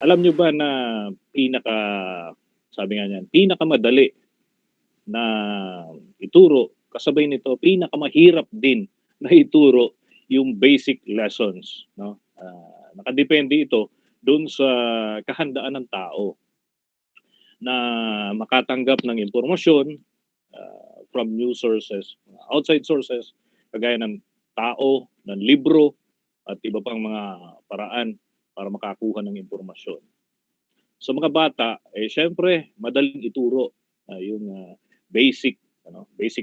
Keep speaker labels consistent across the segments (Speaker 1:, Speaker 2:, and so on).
Speaker 1: Alam nyo ba na sabi nga niyan, pinakamadali na ituro, kasabay nito, pinakamahirap din na ituro yung basic lessons. No? Nakadepende ito doon sa kahandaan ng tao na makatanggap ng impormasyon from news sources, outside sources, kagaya ng tao, ng libro, at iba pang mga paraan para makakuha ng impormasyon. Sa mga bata, syempre, madaling ituro yung basic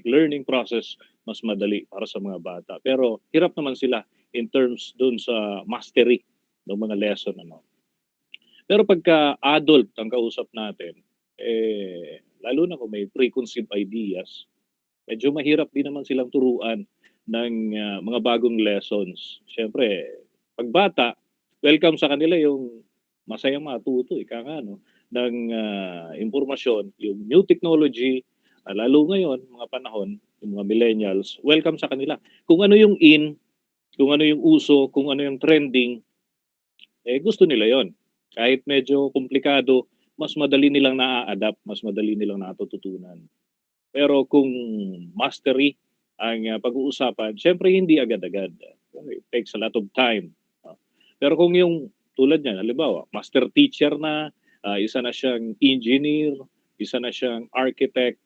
Speaker 1: learning process, mas madali para sa mga bata. Pero hirap naman sila in terms dun sa mastery ng mga lesson. Pero pagka adult ang kausap natin, lalo na kung may preconceived ideas, medyo mahirap din naman silang turuan ng mga bagong lessons. Siyempre, pag bata, welcome sa kanila yung masayang matuto, ng impormasyon, yung new technology, lalo ngayon, mga panahon, yung mga millennials, welcome sa kanila. Kung ano yung in, kung ano yung uso, kung ano yung trending, gusto nila yon. Kahit medyo komplikado, mas madali nilang na-adapt, mas madali nilang natututunan. Pero kung mastery ang pag-uusapan, syempre hindi agad-agad. It takes a lot of time. Pero kung yung tulad niyan, halimbawa, master teacher na, isa na siyang engineer, isa na siyang architect,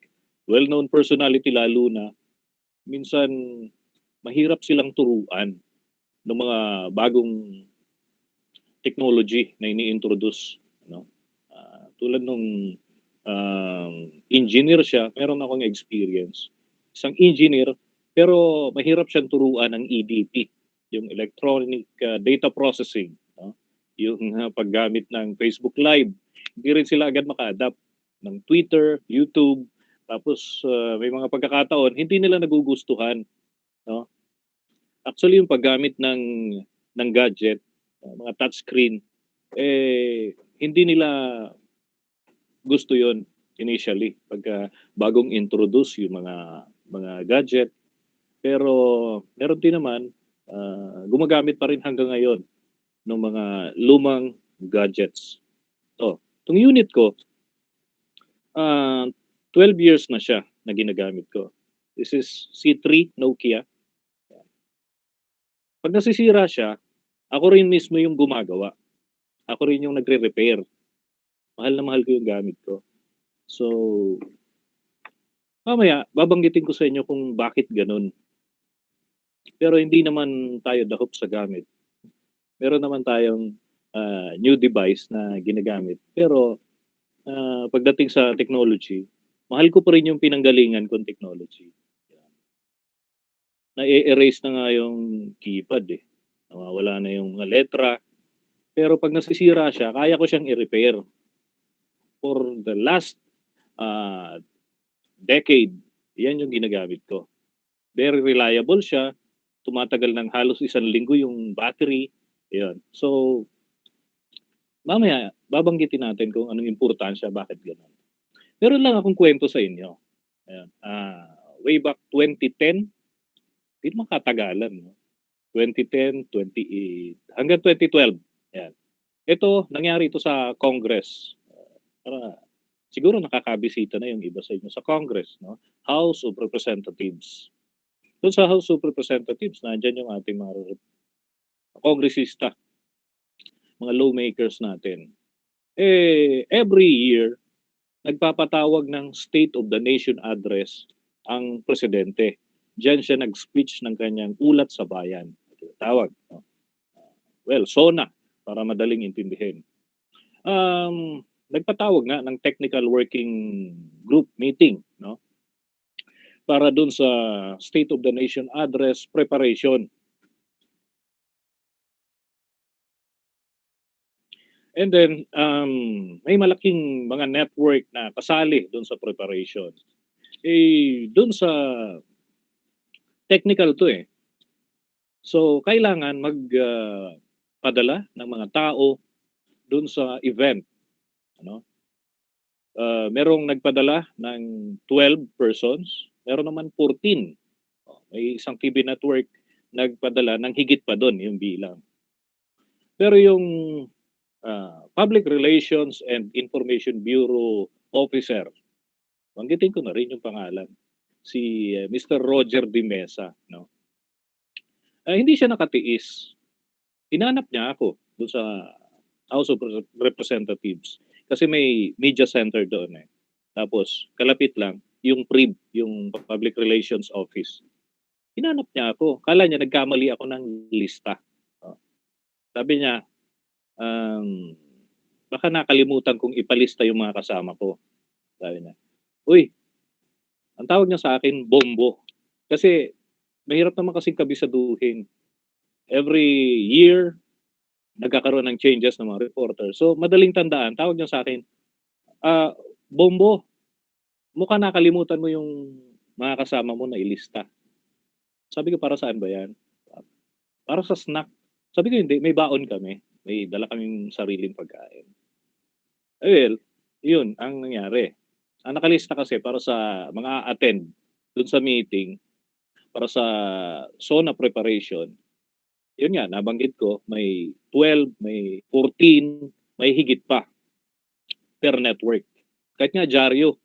Speaker 1: well-known personality lalo na, minsan mahirap silang turuan ng mga bagong technology na ini-introduce. Tulad nung engineer siya, meron akong experience. Isang engineer, pero mahirap siyang turuan ng EDP, yung electronic data processing, yung paggamit ng Facebook Live. Hindi rin sila agad maka-adapt ng Twitter, YouTube, tapos may mga pagkakataon, hindi nila nagugustuhan. No? Actually, yung paggamit ng gadget, mga touchscreen, hindi nila gusto yon initially pagka bagong introduce yung mga gadget, pero meron din naman gumagamit pa rin hanggang ngayon ng mga lumang gadgets. Itong unit ko 12 years na siya na ginagamit ko. This is C3 Nokia. Pag nasisira siya, ako rin mismo yung gumagawa. Ako rin yung nagre-repair. Mahal na mahal ko yung gamit ko. So, mamaya, babanggitin ko sa inyo kung bakit ganun. Pero hindi naman tayo dahop sa gamit. Meron naman tayong new device na ginagamit. Pero, pagdating sa technology, mahal ko pa rin yung pinanggalingan kong technology. Na-erase na nga yung keypad Nawawala na yung mga letra. Pero pag nasisira siya, kaya ko siyang i-repair. For the last decade, yan yung ginagamit ko. Very reliable siya. Tumatagal ng halos 1 linggo yung battery. Yan. So, mamaya, babanggitin natin kung anong importansya, bakit gano'n. Meron lang akong kwento sa inyo. Ayan. Way back 2010, hindi naman katagalan. 2010, 28, hanggang 2012. Ayan. Ito, nangyari ito sa Congress. Siguro nakakabisita na yung iba sa inyo sa Congress, no? House of Representatives. Doon sa House of Representatives, nandyan yung ating mga kongresista, mga lawmakers natin. Every year, nagpapatawag ng State of the Nation Address ang presidente. Diyan siya nag-speech ng kanyang ulat sa bayan. Tawag. No? Well, SONA, para madaling intindihin. Nagpatawag nga ng technical working group meeting, no? Para dun sa State of the Nation Address preparation. And then, may malaking mga network na kasali dun sa preparation. Dun sa technical to So, kailangan magpadala ng mga tao dun sa event. Merong nagpadala ng 12 persons, meron naman 14. May isang TV network nagpadala ng higit pa doon yung bilang. Pero yung Public Relations and Information Bureau Officer. Banggitin ko na rin yung pangalan. Si Mr. Roger D. Mesa. No? Hindi siya nakatiis. Hinanap niya ako doon sa House of Representatives. Kasi may media center doon eh. Tapos, kalapit lang, yung PRIB, yung Public Relations Office. Hinanap niya ako. Kala niya nagkamali ako ng lista. Sabi niya, baka nakalimutan kong ipalista yung mga kasama ko. Sabi niya, uy, ang tawag niya sa akin, bombo. Kasi mahirap naman kasing kabisaduhin. Every year, nagkakaroon ng changes ng mga reporter. So, madaling tandaan, tawag niya sa akin, bombo, mukha nakalimutan mo yung mga kasama mo na ilista. Sabi ko, para saan ba yan? Para sa snack. Sabi ko, hindi, may baon kami. May dala kaming sariling pagkain. Well, yun ang nangyari. Ang nakalista kasi para sa mga attend dun sa meeting, para sa SONA preparation, yun nga, nabanggit ko, may 12, may 14, may higit pa per network. Kahit nga dyaryo,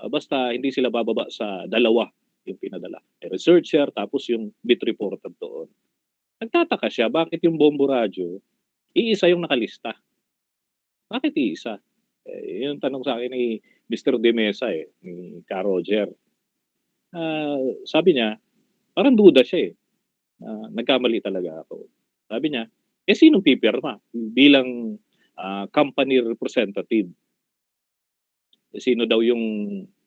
Speaker 1: basta hindi sila bababa sa dalawa yung pinadala. May researcher, tapos yung beat reporter doon. Nagtataka siya, bakit yung Bombo Radio, iisa yung nakalista? Bakit iisa? Yung tanong sa akin ni Mr. De Mesa ni Ka Roger. Sabi niya, parang duda siya nagkamali talaga ako. Sabi niya, sinong pipirma bilang company representative? Sino daw yung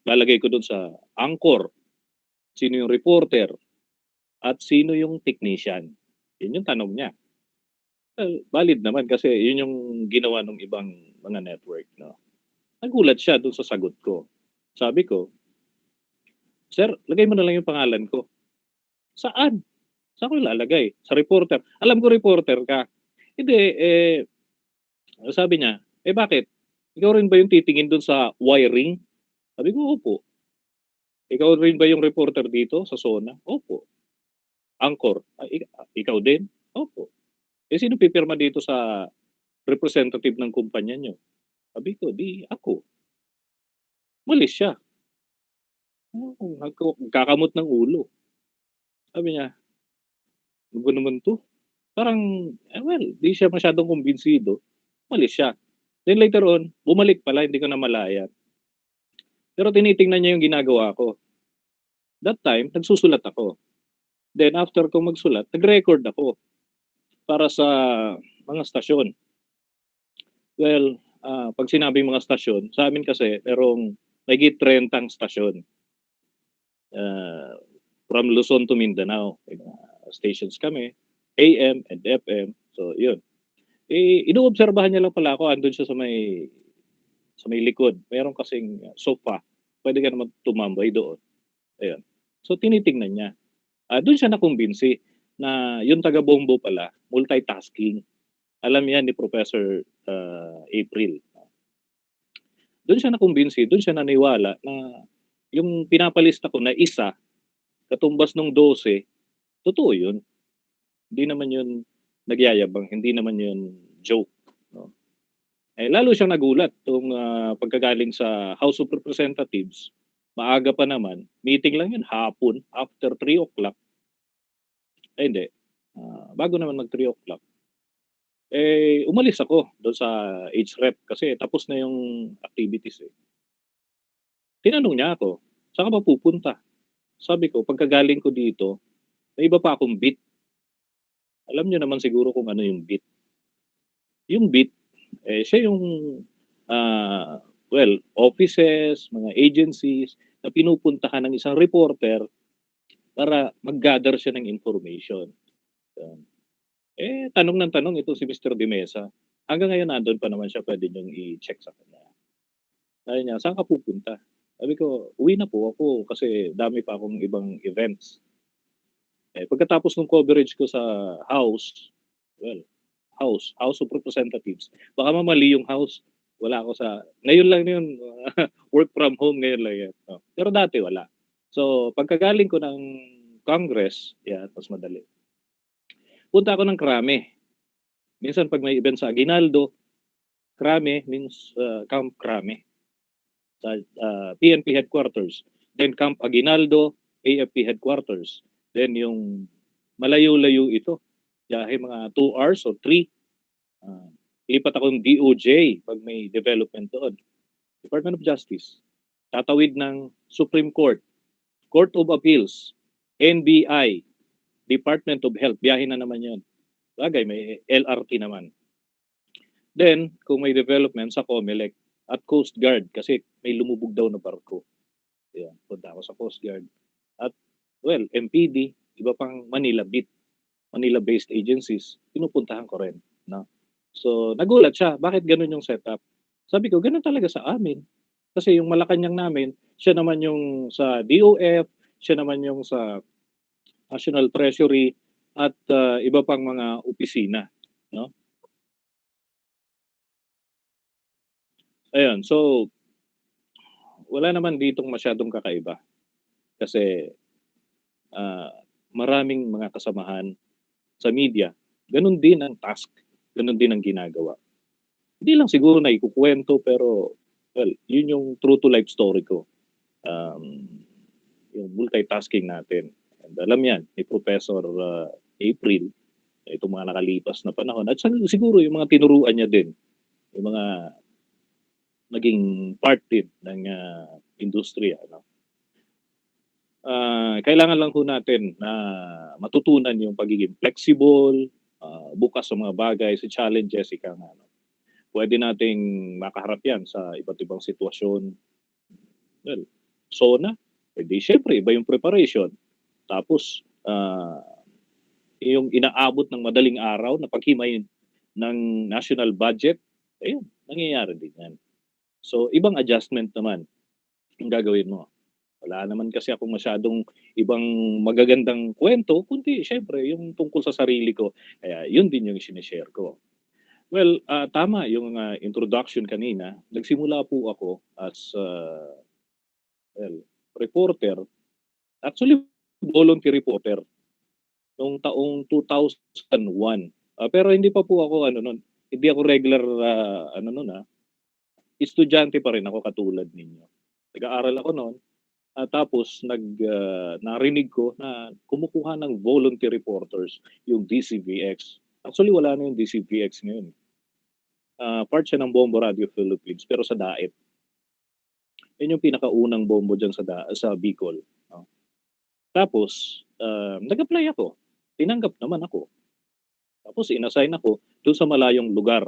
Speaker 1: lalagay ko doon sa anchor? Sino yung reporter? At sino yung technician? Yun yung tanong niya. Valid naman kasi yun yung ginawa ng ibang mga network. No? Nagulat siya doon sa sagot ko. Sabi ko, sir, lagay mo na lang yung pangalan ko. Saan? Saan ko ilalagay? Sa reporter. Alam ko reporter ka. Hindi, sabi niya, bakit? Ikaw rin ba yung titingin doon sa wiring? Sabi ko, opo. Ikaw rin ba yung reporter dito sa SONA? Opo. Anchor? Ikaw din? Opo. Sino pipirma dito sa representative ng kumpanya nyo? Sabi ko, di ako. Malis siya. Kakamot ng ulo. Sabi niya, ano ba naman to? Parang, di siya masyadong kumbinsido. Malis siya. Then later on, bumalik pala, hindi ko na malaya. Pero tinitingnan niya yung ginagawa ko. That time, nagsusulat ako. Then after ko magsulat, nag-record ako para sa mga stasyon. Well, pag sinabing mga stasyon, sa amin kasi, merong may 30 stasyon. From Luzon to Mindanao. Stations kami, AM and FM. So, yun. Inoobserbahan niya lang pala ako, andun siya sa may likod. Mayroon kasing sofa. Pwede ka naman tumambay doon. Ayun. So, tinitingnan niya. Doon siya nakumbinsi na yung taga-bombo pala, multitasking. Alam yan ni Professor April. Doon siya nakumbinsi, doon siya naniwala na yung pinapalista ko na isa, katumbas ng 12, totoo yun. Hindi naman yun nagyayabang, hindi naman yun joke. No? Lalo siyang nagulat itong pagkagaling sa House of Representatives. Maaga pa naman, meeting lang yun, hapon, after 3 o'clock. Hindi. Bago naman mag 3 o'clock. Umalis ako doon sa HREP kasi tapos na yung activities. Tinanong niya ako, saan ka ba pupunta? Sabi ko, pagkagaling ko dito, may iba pa akong beat. Alam niyo naman siguro kung ano yung beat. Yung beat, siya yung offices, mga agencies na pinupuntahan ng isang reporter para mag-gather siya ng information. Tanong ng tanong ito si Mr. De Mesa. Hanggang ngayon nandun pa naman siya, pwede niyong i-check sa kanya. Sabi niya, saan ka pupunta? Sabi ko, uwi na po ako kasi dami pa akong ibang events. Pagkatapos ng coverage ko sa House of Representatives, baka mamali yung House. Wala ako sa, ngayon lang yun, work from home ngayon lang yan. No? Pero dati wala. So, pagkagaling ko ng Congress, mas madali. Punta ako ng Krame. Minsan pag may event sa Aguinaldo, Krame means Camp Krame sa PNP headquarters. Then Camp Aguinaldo, AFP headquarters. Then yung malayo-layo ito, biyahe mga 2 hours o 3. Lipat ako ng DOJ pag may development doon. Department of Justice. Tatawid ng Supreme Court, Court of Appeals, NBI, Department of Health. Biyahe na naman yun. Bagay, may LRT naman. Then, kung may development sa COMELEC at Coast Guard, kasi may lumubog daw na barko. Yan, punta ako sa Coast Guard. At, well, MPD, iba pang Manila Beat, Manila-based agencies, pinupuntahan ko rin. No? So, nagulat siya. Bakit ganun yung setup? Sabi ko, ganun talaga sa amin. Kasi yung Malacanang namin, siya naman yung sa DOF, siya naman yung sa National Treasury, at iba pang mga opisina. No? Ayun, so, wala naman ditong masyadong kakaiba. Kasi maraming mga kasamahan sa media, ganun din ang task, ganun din ang ginagawa. Hindi lang siguro na ikukwento, pero, well, yun yung true to life story ko. Yung multitasking natin. And alam yan, ni Professor April, itong mga nakalipas na panahon. At siguro yung mga tinuruan niya din, yung mga naging part din ng industriya. No? Kailangan lang ho natin na matutunan yung pagiging flexible, bukas sa mga bagay, sa challenges, ika nga. No? Pwede nating makaharap yan sa iba't ibang sitwasyon. Well, SONA, pwede syempre, iba yung preparation. Tapos, yung inaabot ng madaling araw na paghimay ng national budget, ayun, nangyayari din yan. So, ibang adjustment naman yung gagawin mo. Wala naman kasi akong masyadong ibang magagandang kwento, kundi syempre yung tungkol sa sarili ko. Kaya yun din yung sinishare ko. Well, tama yung introduction kanina. Nagsimula po ako as reporter. Actually, volunteer reporter noong taong 2001. Pero hindi pa po ako hindi ako regular estudyante pa rin ako katulad ninyo. Nag-aaral ako noon. Tapos narinig ko na kumukuha ng volunteer reporters yung DCVX. Actually, wala na yung DCVX ngayon. Part siya ng Bombo Radio Philippines, pero sa DAET. Yun yung pinakaunang bombo dyan sa Bicol. No? Tapos, nag-apply ako. Tinanggap naman ako. Tapos, inassign ako doon sa malayong lugar.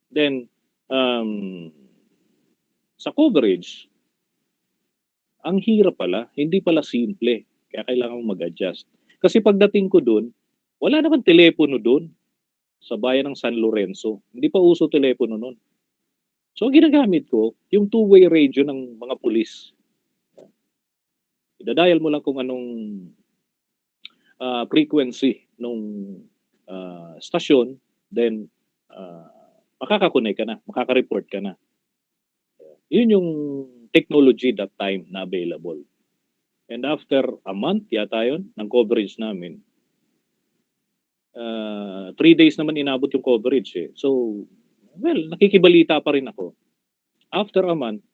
Speaker 1: Then, sa coverage, ang hirap pala, hindi pala simple. Kaya kailangan mong mag-adjust. Kasi pagdating ko doon, wala naman telepono doon sa bayan ng San Lorenzo. Hindi pa uso telepono noon. So, ginagamit ko yung two-way radio ng mga pulis. Idadial mo lang kung anong frequency nung stasyon, then makakakonect ka na, makaka-report ka na. Yun yung technology that time na available. And after a month yata yun, ng coverage namin, 3 days naman inabot yung coverage eh. So, well, nakikibalita pa rin ako. After a month,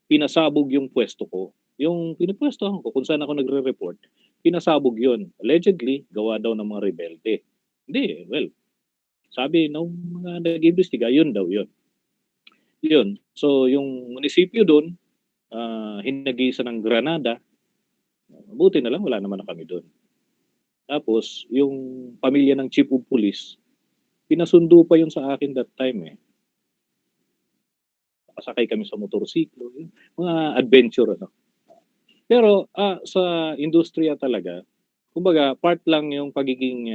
Speaker 1: pinasabog yung pwesto ko. Yung pinapwestohan ko kung saan ako nagre-report, pinasabog yun. Allegedly, gawa daw ng mga rebelde. Hindi, well, sabi ng mga nag-imbestiga, yun daw yun. Yun. So, yung munisipyo doon, hinagisa ng Granada, buti na lang, wala naman na kami doon. Tapos, yung pamilya ng chief of police, pinasundo pa yun sa akin that time eh. Pasakay kami sa motorsiklo, mga adventure ano. Pero sa industriya talaga, kumbaga part lang yung pagiging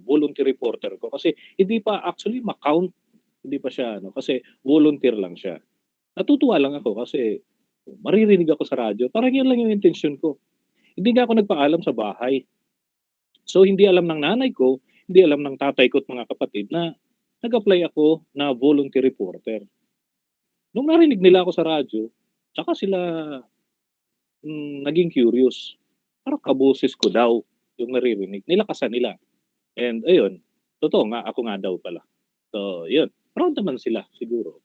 Speaker 1: volunteer reporter ko kasi hindi pa actually ma-count, hindi pa siya kasi volunteer lang siya. Natutuwa lang ako kasi maririnig ako sa radyo. Parang yun lang yung intention ko. Hindi nga ako nagpaalam sa bahay. So hindi alam ng nanay ko, hindi alam ng tatay ko at mga kapatid na nag-apply ako na volunteer reporter. Nung narinig nila ako sa radyo, tsaka sila naging curious. Parang kaboses ko daw yung naririnig. Nilakasan nila. And ayun, totoo nga, ako nga daw pala. So, yun. proud naman sila siguro.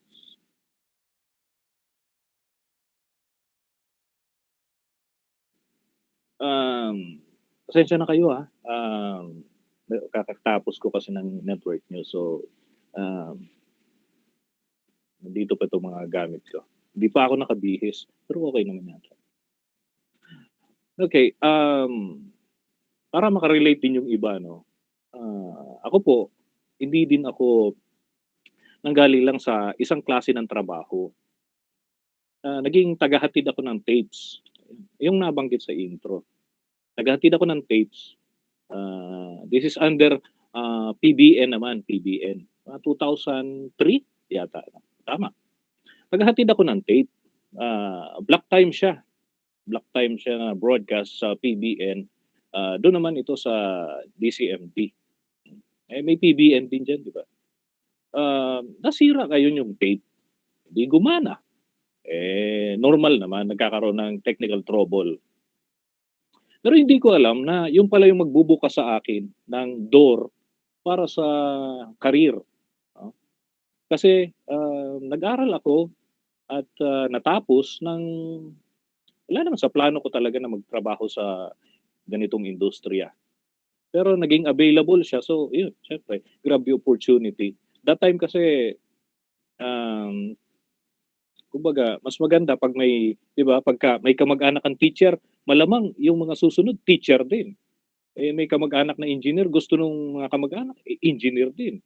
Speaker 1: Pasensya na kayo, kakatapos ko kasi ng network niyo. So, nandito pa 'tong mga gamit ko. Hindi pa ako nakabihis, pero okey naman yata. Okay, para maka-relate din yung iba 'no, ako po, hindi din ako nanggaling lang sa isang klase ng trabaho. Naging tagahatid ako ng tapes, yung nabanggit sa intro. Naghahatid ako ng tapes. This is under, PBN naman, PBN. Mga 2003 yata, tama. Naghahatid ako ng tape. Block time siya. Block time siya na broadcast sa PBN. Do'n naman ito sa DCMD. Eh, may PBN din diyan, 'di ba? Nasira ngayon yung tape, 'di gumana. Eh, normal naman nagkakaroon ng technical trouble. Pero hindi ko alam na yun pala yung magbubukas sa akin ng door para sa career, 'no. Kasi, nag-aral ako at, natapos ng wala naman sa plano ko talaga na magtrabaho sa ganitong industriya. Pero naging available siya, so yun siyempre grab the opportunity. That time kasi, um, kumbaga mas maganda 'pag may 'di ba, pagka may kamag-anak kang teacher, malamang yung mga susunod teacher din. Eh, may kamag-anak na engineer, gusto nung mga kamag-anak, engineer din.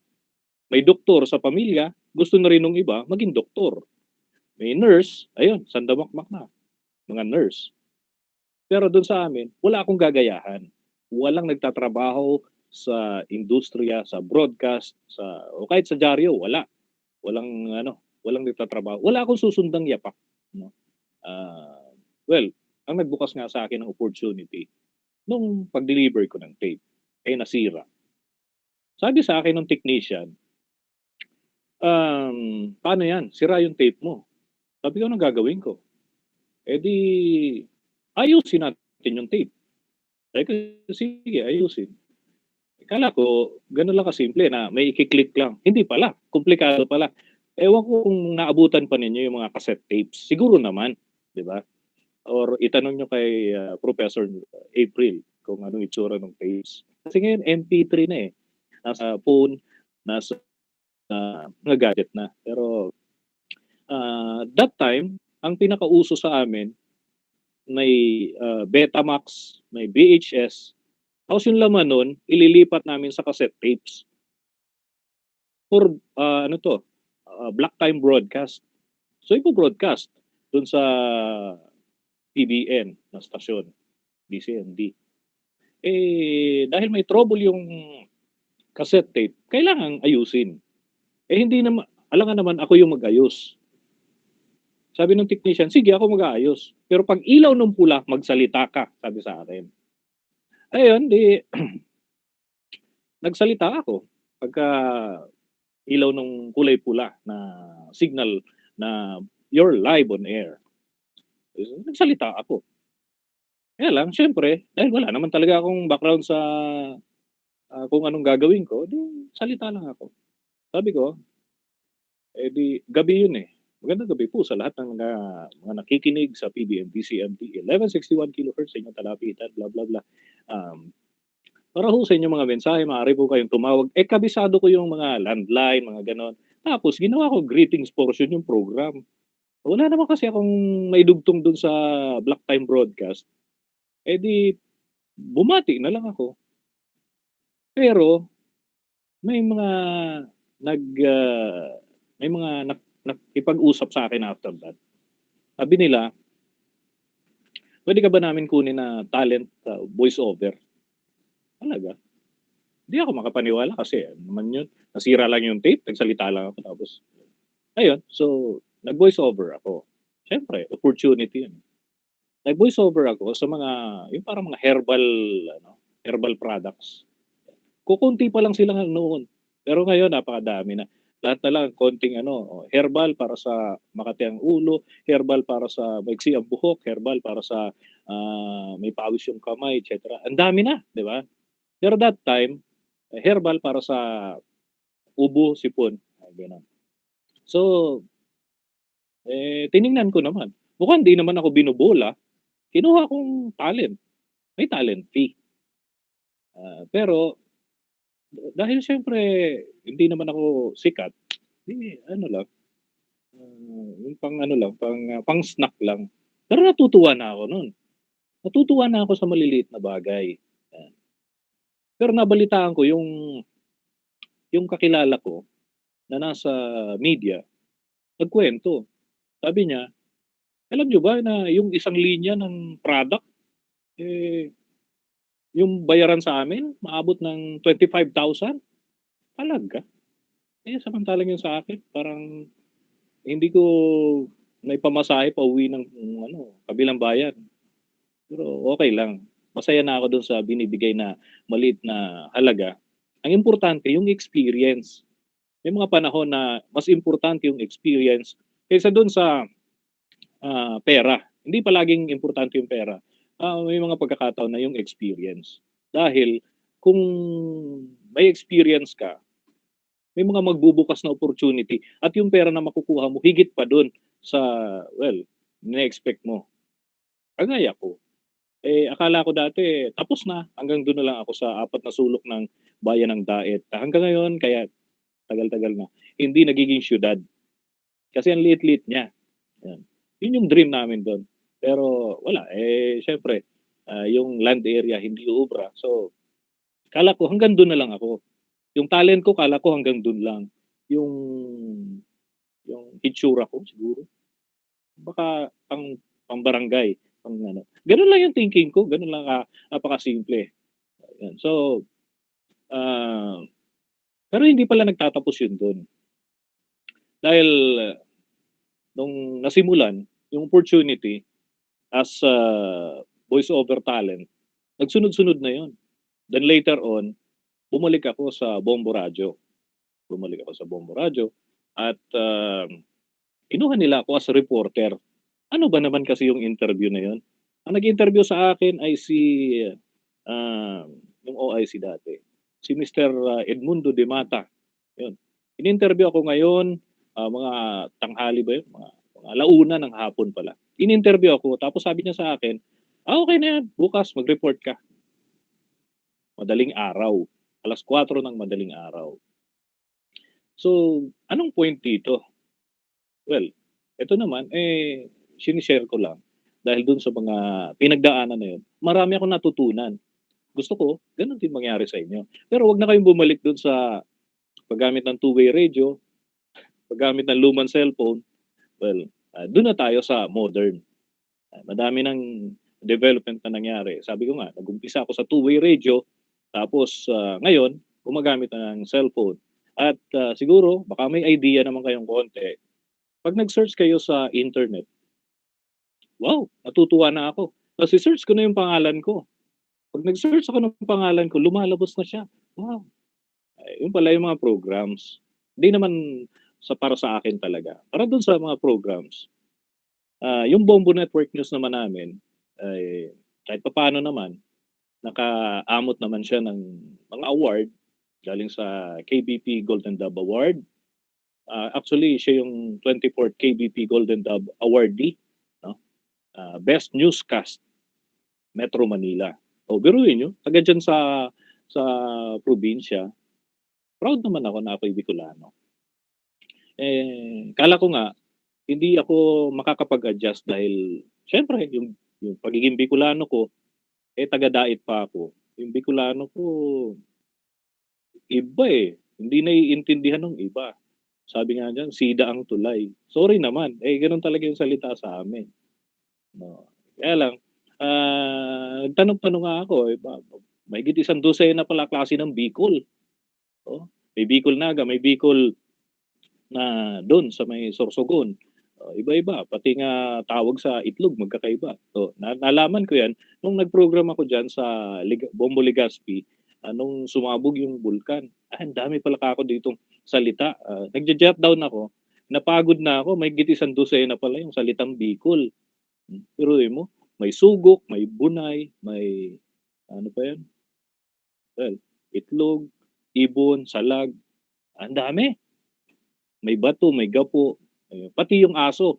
Speaker 1: May doktor sa pamilya, gusto na rin nung iba maging doktor. May nurse, ayun sandamakmak na, mga nurse. Pero dun sa amin, wala akong gagayahan. Walang nagtatrabaho sa industriya, sa broadcast, sa o kahit sa dyaryo, wala. Walang ano, walang nagtatrabaho. Wala akong susundang yapak, 'no. Ah, well, ang nagbukas nga sa akin ng opportunity nung pag-deliver ko ng tape, eh, nasira. Sabi sa akin nung technician, "Paano 'yan, sira yung tape mo." Sabi ko, "Anong gagawin ko?" Eh, di ayusin natin yung tape. Sabi ko, "Sige, ayusin." Akala ko gano'n lang kasimple na may iki-click lang, hindi pala, komplikado pala. Ewan ko kung naabutan pa ninyo yung mga cassette tapes, siguro naman, 'di ba? Or itanong niyo kay, Professor April kung anong itsura ng tapes. Kasi ngayon MP3 na, eh, nasa phone, nasa mga gadget na. Pero, that time, ang pinakauso sa amin may, Betamax, may VHS, tapos yung laman nun ililipat namin sa cassette tapes for, ano 'to, block time broadcast. So ibo-broadcast dun sa PBN na stasyon, DCMD. Eh, dahil may trouble yung cassette tape, kailangang ayusin. Eh, hindi naman alangan naman ako yung mag-ayos. Sabi ng technician, "Sige ako mag-aayos, pero 'pag ilaw ng pula magsalita ka," sabi sa akin. Ayun, 'di nagsalita ako pagka ilaw ng kulay pula na signal na, "You're live on air." Nagsalita ako. Kaya lang siyempre dahil wala naman talaga akong background sa, kung anong gagawin ko, 'di salita lang ako. Sabi ko, eh, di gabi yun, eh. Magandang gabi po sa lahat ng mga nakikinig sa PBM-DCMT 1161 kHz sa inyong talapitan, bla bla bla. Para ho sa inyong mga mensahe maaari po kayong tumawag. Eh, kabisado ko yung mga landline, mga gano'n. Tapos ginawa ko greetings portion yung program. Wala naman kasi akong maidugtong dun sa block time broadcast, eh, di bumati na lang ako. Pero may mga nag, may mga nakipag-usap sa akin after that. Sabi nila, "Puwede ka ba namin kunin na talent, voice over?" Talaga? Hindi ako makapaniwala kasi ano naman yun, nasira lang yung tape, nagsalita lang ako tapos ayun, so nag-voice over ako. Siyempre opportunity yun. Nag-voice over ako sa mga yung parang mga herbal ano, herbal products. Kokonti pa lang sila noon, pero ngayon napakadami na. Lahat na lang konting ano, herbal para sa makati ang ulo, herbal para sa maiksi ang buhok, herbal para sa, may pawis yung kamay, et cetera. Ang dami na, 'di ba? Pero that time, herbal para sa ubo, sipon, gano'n. So, tiningnan ko naman, mukhang hindi naman ako binobola, kinuha kong talent, may talent fee. Pero dahil siyempre hindi naman ako sikat, 'di ano lang, yung pang-ano lang, pang-snack lang. Pero natutuwa na ako nun, natutuwa na ako sa maliliit na bagay, yan. Pero nabalitaan ko yung kakilala ko na nasa media, nagkuwento. Sabi niya, "Alam niyo ba na yung isang linya ng product, eh, yung bayaran sa amin maabot ng 25,000." Talaga? Samantalang yung sa akin parang hindi ko naipamasahe pauwi ng ano, kabilang bayan. Pero okey lang, masaya na ako dun sa binibigay na maliit na halaga. Ang importante yung experience. May mga panahon na mas importante yung experience kaysa dun sa, pera. Hindi palaging importante yung pera. May mga pagkakataon na yung experience. Dahil kung may experience ka, may mga magbubukas na opportunity at yung pera na makukuha mo higit pa dun sa, well, ine-expect mo. Kagaya ko, akala ko dati tapos na, hanggang dun na lang ako sa apat na sulok ng bayan ng Daet. Hanggang ngayon kaya tagal-tagal na, hindi nagiging siyudad. Kasi ang liit-liit niya, yan. Yun yung dream namin dun. Pero wala, siyempre, yung land area hindi uubra. So, akala ko hanggang dun na lang ako. Yung talent ko akala ko hanggang dun lang. Yung yung itsura ko siguro, baka pang-barangay, pang-ano. Gano'n lang yung thinking ko, gano'n lang napakasimple, yan. So, ah, pero hindi pala nagtatapos yun dun. Dahil nung nasimulan yung opportunity as voice over talent, nagsunod-sunod na yun. Then later on, bumalik ako sa Bombo Radyo. Bumalik ako sa Bombo Radyo at, kinuha nila ako as reporter. Ano ba naman kasi yung interview na yun? Ang nag-interview sa akin ay si, ah, yung OIC dati, si Mr. Edmundo de Mata, yun. In-interview ako ngayon, mga tanghali ba yun? Mga alauna ng hapon pala. In-interview ako tapos sabi niya sa akin, okey na yan, bukas mag-report ka." Madaling araw, 4:00 ng madaling araw. So, anong point dito? Well, eto naman, shine-share ko lang dahil dun sa mga pinagdaanan na yun, marami akong natutunan. Gusto ko gano'n din mangyari sa inyo. Pero 'wag na kayong bumalik dun sa paggamit ng two-way radio, paggamit ng lumang cellphone. Well, dun na tayo sa modern. Madami ng development na nangyari. Sabi ko nga, nag-umpisa ako sa two-way radio, tapos, ngayon gumagamit na ng cellphone. At, siguro baka may idea naman kayong konti. 'Pag nag-search kayo sa internet, wow, natutuwa na ako. Tapos i-search ko na yung pangalan ko. 'Pag nag-search ako ng pangalan ko, lumalabas na siya. Wow! Yun pala yung mga programs. Hindi naman para sa akin talaga, para dun sa mga programs. Yung Bombo Network News naman namin ay kahit papaano naman, nakaamot naman siya ng mga award galing sa KBP Golden Dove Award. Actually siya yung 24th KBP Golden Dove awardee, 'no, Best Newscast, Metro Manila. Biruin niyo, taga diyan sa probinsya, proud naman ako na ako'y Bicolano. Akala ko nga hindi ako makakapag-adjust dahil siyempre yung pagiging Bicolano ko, taga-Daet pa ako. Yung Bicolano ko iba, hindi naiintindihan ng iba. Sabi nga diyan, "Sida ang tulay." Sorry naman, gano'n talaga yung salita sa amin, 'no. Kaya lang, nagtanong-tanong nga ako, mahigit 12 pala klase ng Bicol, oh. May Bicol Naga, may Bicol na dun sa may Sorsogon, iba-iba, pati nga tawag sa itlog magkakaiba. So, nalaman ko 'yan nung nag-program ako diyan sa Bombo Legazpi, nung sumabog yung bulkan. Ang dami pala kako ditong salita, nagjo-jot down ako, napagod na ako, mahigit 12 pala yung salitang Bicol. Biruin mo, may sugok, may bunay, may ano pa 'yun, well, itlog, ibon, salag, ang dami. may bato, may gapo, pati yung aso,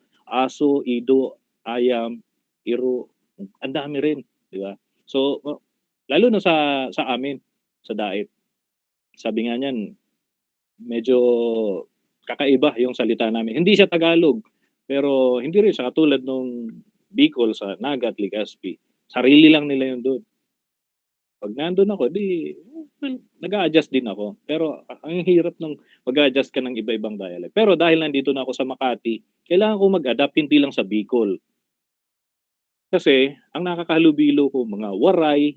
Speaker 1: ido, ayam, iro, ang dami rin, di ba? So, lalo na sa amin, sa daet. Sabi nga niyan, medyo kakaiba yung salita namin. Hindi siya Tagalog, pero hindi rin siya katulad nung Bicol sa Naga at Legazpi. Sarili lang nila yun doon. Pag nandun ako, di, well, nag-a-adjust din ako. Pero ang hirap nung mag-a-adjust ka ng iba-ibang dialect. Pero dahil nandito na ako sa Makati, kailangan ko mag-adapt hindi lang sa Bicol. Kasi ang nakakahalubilo ko, mga Waray,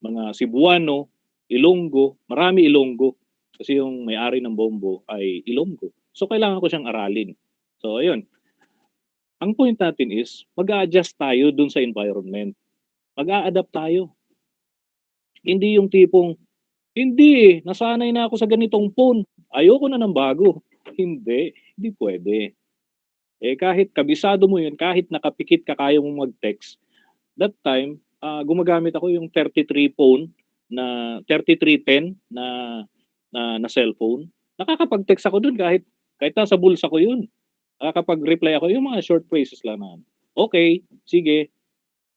Speaker 1: mga Cebuano, Ilonggo, marami Ilonggo. Kasi yung may-ari ng Bombo ay Ilonggo. So kailangan ko siyang aralin. So ayun. Ang point natin is, mag-a-adjust tayo dun sa environment. Mag-a-adapt tayo. Hindi yung tipong, hindi nasanay na ako sa ganitong phone. Ayoko na ng bago. Hindi pwede. Kahit kabisado mo yun, kahit nakapikit ka, kaya mong mag-text. That time, gumagamit ako yung 33 phone na 3310 na cellphone. Nakakapag-text ako dun kahit nasa bulsa ko yun. Nakakapag-reply ako yung mga short phrases lang na, okay, sige,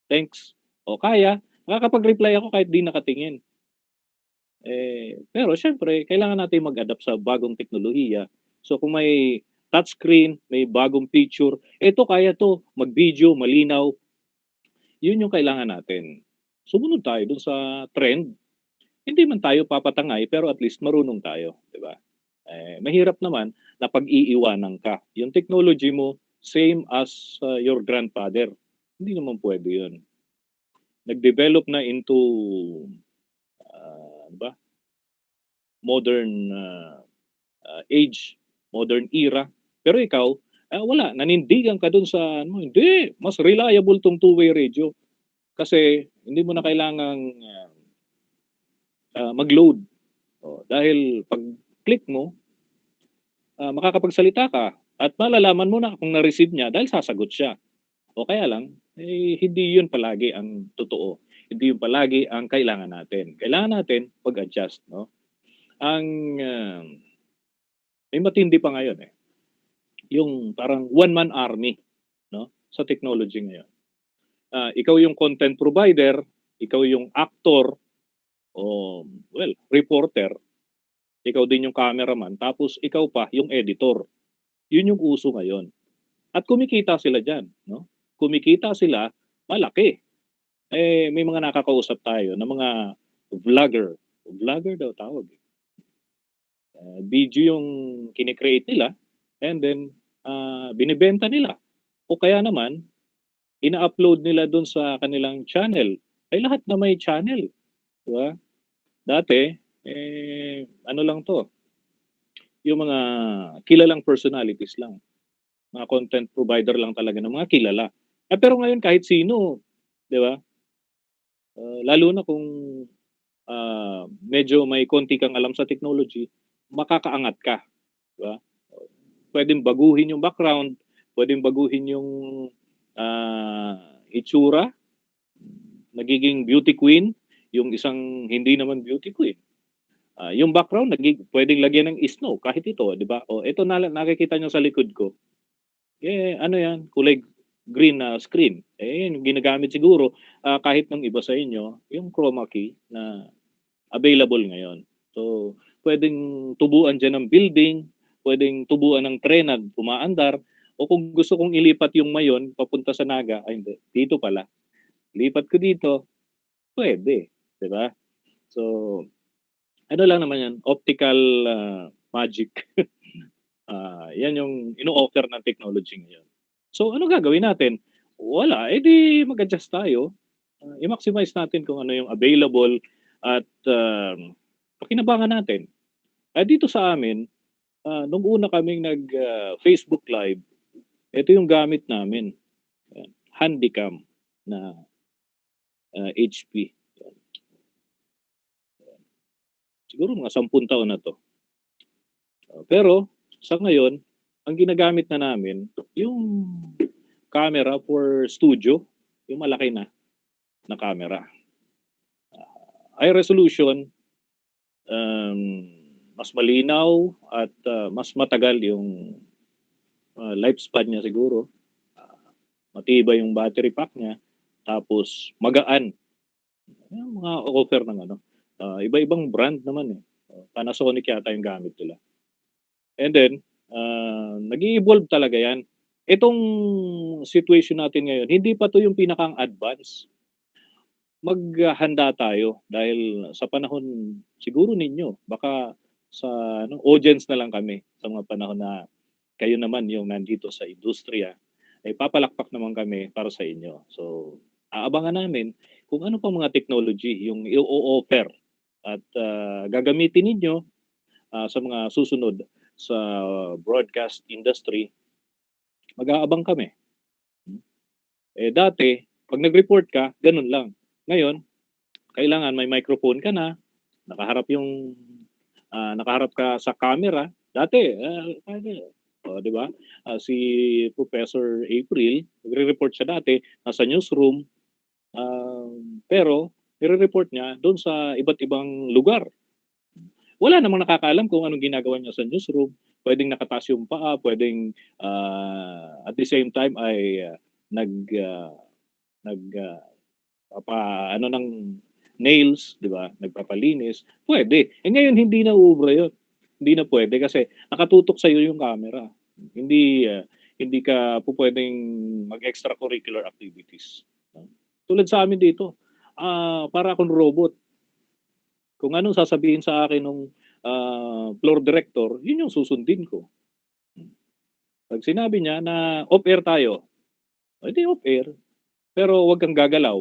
Speaker 1: thanks. O kaya, nakakapag-reply ako kahit di nakatingin. Pero syempre, kailangan natin mag-adapt sa bagong teknolohiya. So kung may touchscreen, may bagong feature, ito kaya to, mag-video, malinaw, yun yung kailangan natin. Sumunod tayo dun sa trend. Hindi man tayo papatangay, pero at least marunong tayo, di ba? Mahirap naman na pag-iiwanan ka. Yung technology mo, same as your grandfather. Hindi naman pwede yun. Nag-develop na into modern age, modern era. Pero ikaw, wala, nanindigan ka dun sa, hindi, mas reliable tong two-way radio. Kasi hindi mo na kailangang mag-load. Dahil pag click mo, makakapagsalita ka at malalaman mo na kung na-receive niya dahil sasagot siya. O kaya lang, hindi yun palagi ang totoo. Hindi yun palagi ang kailangan natin. Kailangan natin pag-adjust. No? May matindi pa ngayon yung parang one-man army, no, sa technology ngayon. Ikaw yung content provider, ikaw yung actor, reporter, ikaw din yung cameraman, tapos ikaw pa yung editor. Yun yung uso ngayon. At kumikita sila dyan, no? Kumikita sila, malaki. May mga nakakausap tayo na mga vlogger. Vlogger daw tawag. Video yung kinikreate nila and then binibenta nila. O kaya naman, ina-upload nila doon sa kanilang channel. Ay lahat na may channel. Diba? Dati, ano lang to, yung mga kilalang personalities lang. Mga content provider lang talaga ng mga kilala. Pero ngayon kahit sino, di ba? Lalo na kung medyo may konti kang alam sa technology, makakaangat ka. Diba? Pwedeng baguhin yung background, pwedeng baguhin yung itsura, nagiging beauty queen, yung isang hindi naman beauty queen. Yung background, pwedeng lagyan ng snow, kahit ito, di ba? Ito nakikita nyo sa likod ko. Ano yan? Kulay green na screen. Yung ginagamit siguro, kahit ng iba sa inyo, yung chroma key na available ngayon. So, pwedeng tubuan dyan ng building, pwedeng tubuan ng tren na umaandar, o kung gusto kong ilipat yung mayon papunta sa Naga, hindi, dito pala. Lipat ko dito, pwede. Diba? So, ano lang naman yan, optical magic. Yan yung ino-offer ng technology ngayon. So, ano gagawin natin? Wala, edi mag-adjust tayo. I-maximize natin kung ano yung available at pakinabangan natin. Dito sa amin, nung una kaming nag-Facebook Live, ito yung gamit namin. Handycam na HP. Siguro mga 10 taon na to. Pero sa ngayon, ang ginagamit na namin, yung camera for studio, yung malaki na camera. High resolution, mas malinaw at mas matagal yung lifespan niya siguro. Matibay yung battery pack niya, tapos magaan. Yung mga offer ng ano, iba-ibang brand naman, eh. Panasonic yata yung gamit nila. And then, nag-i-evolve talaga yan. Itong situation natin ngayon, hindi pa 'to yung pinakang advance. Maghanda tayo dahil sa panahon siguro ninyo, baka sa ano, audience na lang kami sa mga panahon na kayo naman yung nandito sa industriya, ay papalakpak naman kami para sa inyo. So, aabangan namin kung ano pang mga technology yung i-o-offer at gagamitin ninyo sa mga susunod sa broadcast industry. Mag-aabang kami. Dati, 'pag nag-report ka, ganun lang. Ngayon, kailangan may microphone ka na, nakaharap ka sa camera. Dati, oh, 'di ba? Si Professor April, nagre-report siya dati, nasa newsroom, pero nire-report niya doon sa iba't ibang lugar. Wala namang nakakaalam kung anong ginagawa niya sa newsroom. Puwedeng nakataas yung paa, puwedeng, at the same time ay nag, ah, nag, papa-ano ng nails, 'di ba, nagpapalinis, puwede. Ngayon hindi na uubra 'yun. Hindi na puwede kasi nakatutok sa'yo yung camera. Hindi ka pupuwedeng mag-extracurricular activities, 'no. Tulad sa amin dito, para akong robot. Kung anong sasabihin sa akin nung, floor director, 'yun yung susundin ko. 'Pag sinabi niya na off-air tayo, o di off-air, pero 'wag kang gagalaw.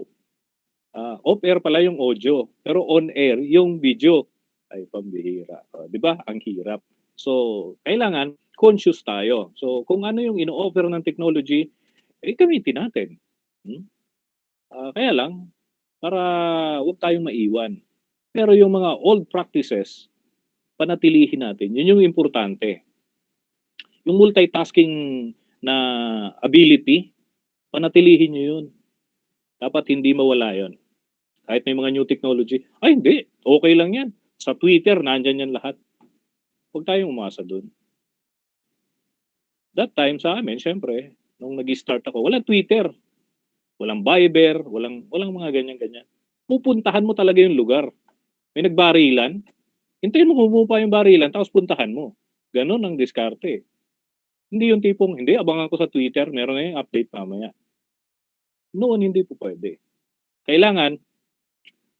Speaker 1: Off-air pala yung audio, pero on-air yung video. Ay pambihira, 'di ba ang hirap. So, kailangan conscious tayo. So, kung ano yung ino-offer ng technology, gamitin natin. Hmm. Kaya lang para 'wag tayong maiwan. Pero yung mga old practices, panatilihin natin, yun yung importante. Yung multitasking na ability, panatilihin niyo yun. Dapat hindi mawala yun. Kahit may mga new technology, ay hindi, okay lang yan. Sa Twitter, nandiyan yan lahat. Huwag tayong umasa dun. That time sa amin, siyempre, nung nag-start ako, walang Twitter, walang Viber, walang mga ganyan-ganyan. Pupuntahan mo talaga yung lugar. May nagbarilan, hintayin mo humupa yung barilan, tapos puntahan mo. Ganon ang diskarte. Hindi yung tipong, hindi, abangan ko sa Twitter, meron na yung update mamaya. Noon, hindi po pwede. Kailangan,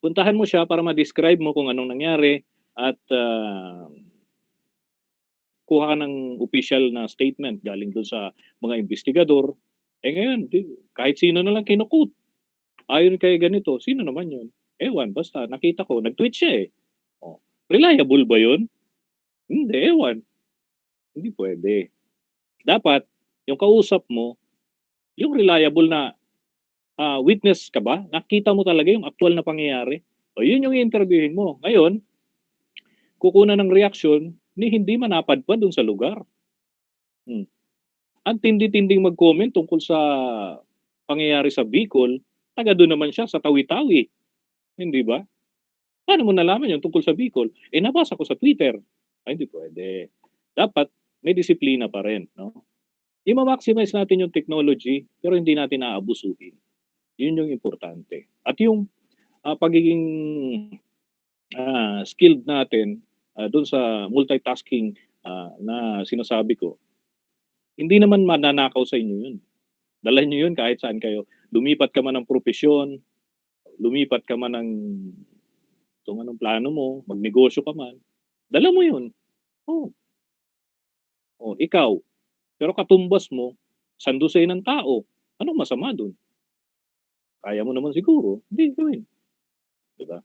Speaker 1: puntahan mo siya para ma-describe mo kung anong nangyari at kuha ka ng official na statement galing doon sa mga investigador. Ngayon, kahit sino na lang kinukut. Ayon kay ganito, sino naman yun? Ewan, basta nakita ko, nag-tweet siya eh. Oh, reliable ba yun? Hindi, ewan. Hindi pwede. Dapat, yung kausap mo, yung reliable na witness ka ba? Nakita mo talaga yung actual na pangyayari? O yun yung i-interviewin mo. Ngayon, kukunan ng reaksyon ni hindi manapadpad dun sa lugar. Ang tindi-tinding mag-comment tungkol sa pangyayari sa Bicol, taga doon naman siya sa Tawi-Tawi. Hindi ba? Paano mo nalaman yun tungkol sa Bicol? Nabasa ko sa Twitter. Ay, hindi pwede. Dapat may disiplina pa rin. No? I-maximize natin yung technology pero hindi natin aabusuhin. Yun yung importante. At yung pagiging skilled natin doon sa multitasking na sinasabi ko, hindi naman mananakaw sa inyo yun. Dala nyo yun kahit saan kayo. Lumipat ka man ng propesyon, lumipat ka man ng kung anong plano mo, magnegosyo ka man, dala mo yun. Oh. Ikaw, pero katumbas mo, sandusay ng tao, anong masama dun? Kaya mo naman siguro, hindi gawin. Diba?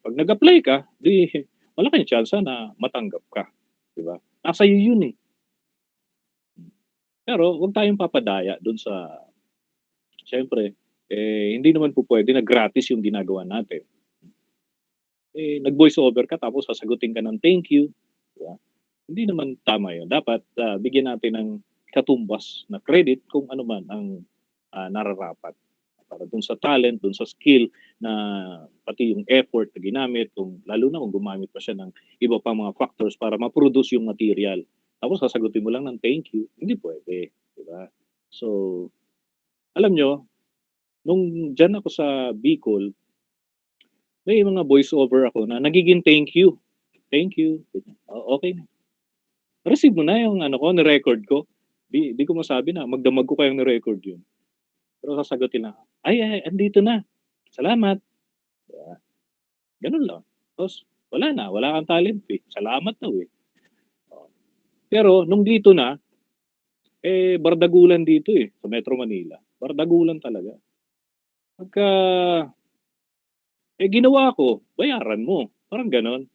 Speaker 1: Pag nag-apply ka, di malaking tsansa na matanggap ka. Diba? Nasa iyo yun eh. Pero huwag tayong papadaya dun sa, siyempre, hindi naman po pwede na gratis yung ginagawa natin. Nag-voice over ka tapos sasagutin ka ng thank you. Diba? Hindi naman tama yun. Dapat bigyan natin ng katumbas na credit kung ano man ang nararapat. para dun sa talent, dun sa skill na pati yung effort na ginamit, lalo na kung gumamit pa siya ng iba pang mga factors para ma-produce yung material. Tapos sasagutin mo lang ng thank you, hindi pwede, di ba? So, alam nyo, nung dyan ako sa Bicol, may mga voice over ako na nagiging thank you. Thank you. Okay na. Receive mo na yung ano ko, ni-record ko. Di ko masabi na magdamag ko kayang ni-record yun. Pero sasagutin na, ay, andito na. Salamat. Diba? Ganun lang. Tapos, wala kang talent eh. Salamat daw eh. Pero, nung dito na, bardagulan dito eh, sa Metro Manila. Bardagulan talaga. Pagka, ginawa ko, bayaran mo. Parang ganon.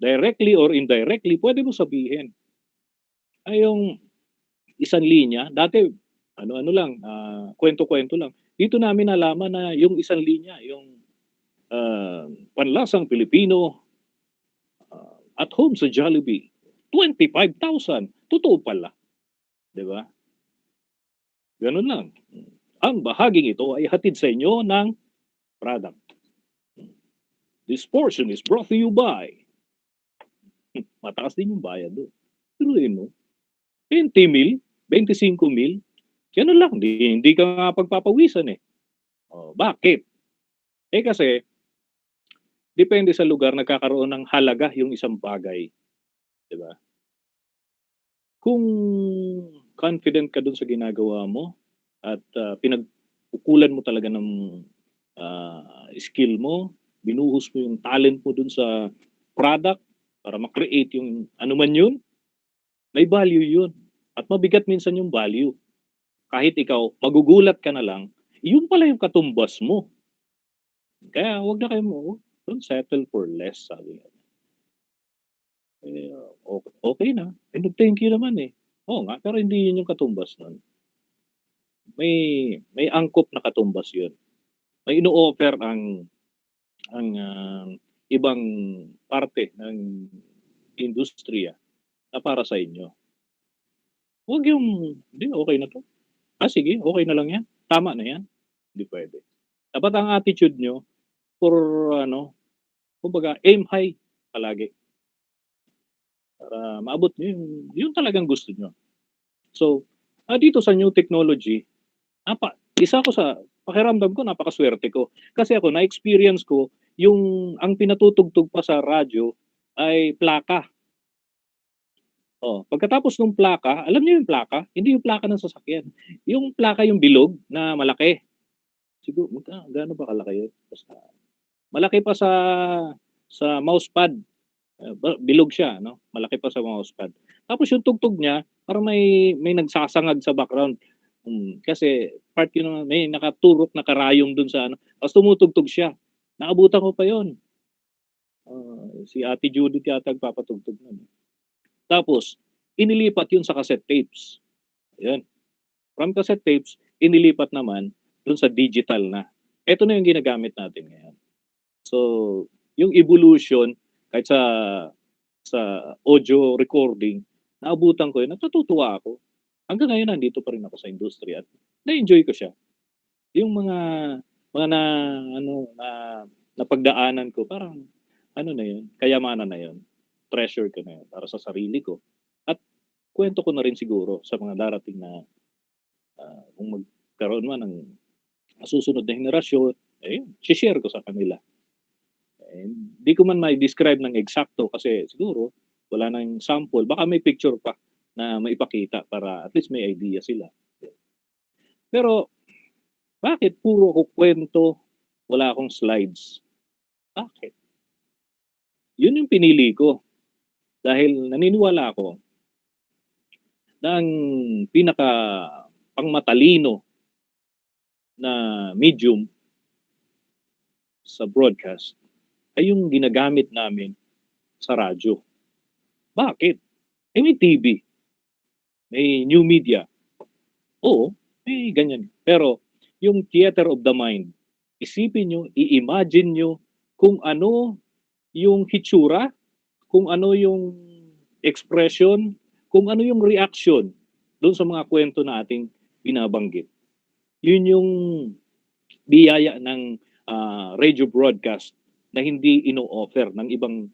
Speaker 1: Directly or indirectly, pwede mo sabihin. Ay, yung isang linya, dati, ano lang, kwento-kwento lang. Dito namin nalaman na yung isang linya, yung panlasang Pilipino at home sa Jollibee, 25,000. Totoo pala. Diba? Ganun lang. Ang bahaging ito ay hatid sa inyo ng product. This portion is brought to you by. Mataas din yung bayad doon. Turuin mo. 20,000, 25,000, ganun lang. Hindi ka nga pagpapawisan eh. Bakit? Kasi, depende sa lugar, nagkakaroon ng halaga yung isang bagay. Diba? Kung confident ka dun sa ginagawa mo at pinagpukulan mo talaga ng skill mo, binuhos mo yung talent mo dun sa product para ma-create yung ano man yun, may value yun. At mabigat minsan yung value. Kahit ikaw, magugulat ka na lang, yun pala yung katumbas mo. Kaya wag na kayo don't settle for less, sabi nga. Okay na. Thank you naman eh. Oo nga, pero hindi yun yung katumbas nun. May angkop na katumbas yun. May ino-offer ang ibang parte ng industriya na para sa inyo. Huwag yung, hindi, okay na to. Sige, okay na lang yan. Tama na yan. Hindi pwede. Dapat ang attitude nyo for, kumbaga, aim high palagi. Para maabot nyo yung talagang gusto nyo. So, dito sa new technology, isa ko sa pakiramdam ko, napakaswerte ko. Kasi ako, na-experience ko, ang pinatutugtog pa sa radyo ay plaka. Pagkatapos ng plaka, alam niyo yung plaka? Hindi yung plaka ng sasakyan. Yung plaka yung bilog na malaki. Siguro, gaano ba kalaki yun? Basta, malaki pa sa mousepad. Bilog siya, no? Malaki pa sa mousepad. Tapos yung tugtog niya, parang may nagsasangag sa background. Kasi part yun, may nakaturok na karayom dun sa tapos tumutugtog siya. Naabutan ko pa yun. Si Ate Judith yata nagpapatugtog nun. Tapos, inilipat yun sa cassette tapes. Ayan. From cassette tapes, inilipat naman dun sa digital na. Ito na yung ginagamit natin ngayon. So, yung evolution, kahit sa audio recording, naabutan ko yun, natutuwa ako. Hanggang ngayon, nandito pa rin ako sa industriya at na-enjoy ko siya. Yung mga napagdaanan ko, parang, na yun, kayamanan na yun. Treasure ko na yun para sa sarili ko. At kwento ko na rin siguro sa mga darating na kung magkaroon man ng susunod na henerasyon, share ko sa kanila. Hindi ko man may describe ng eksakto kasi siguro wala nang sample. Baka may picture pa na maipakita para at least may idea sila. Pero bakit puro ko kwento, wala akong slides? Bakit? Yun yung pinili ko. Dahil naniniwala ako na ang pinaka pangmatalino na medium sa broadcast ay yung ginagamit namin sa radyo. Bakit? May TV, may new media. Oo, may ganyan. Pero yung theater of the mind, isipin nyo, i-imagine nyo kung ano yung hitsura, kung ano yung expression, kung ano yung reaction doon sa mga kwento na ating binabanggit. Yun yung biyaya ng radio broadcast na hindi ino-offer ng ibang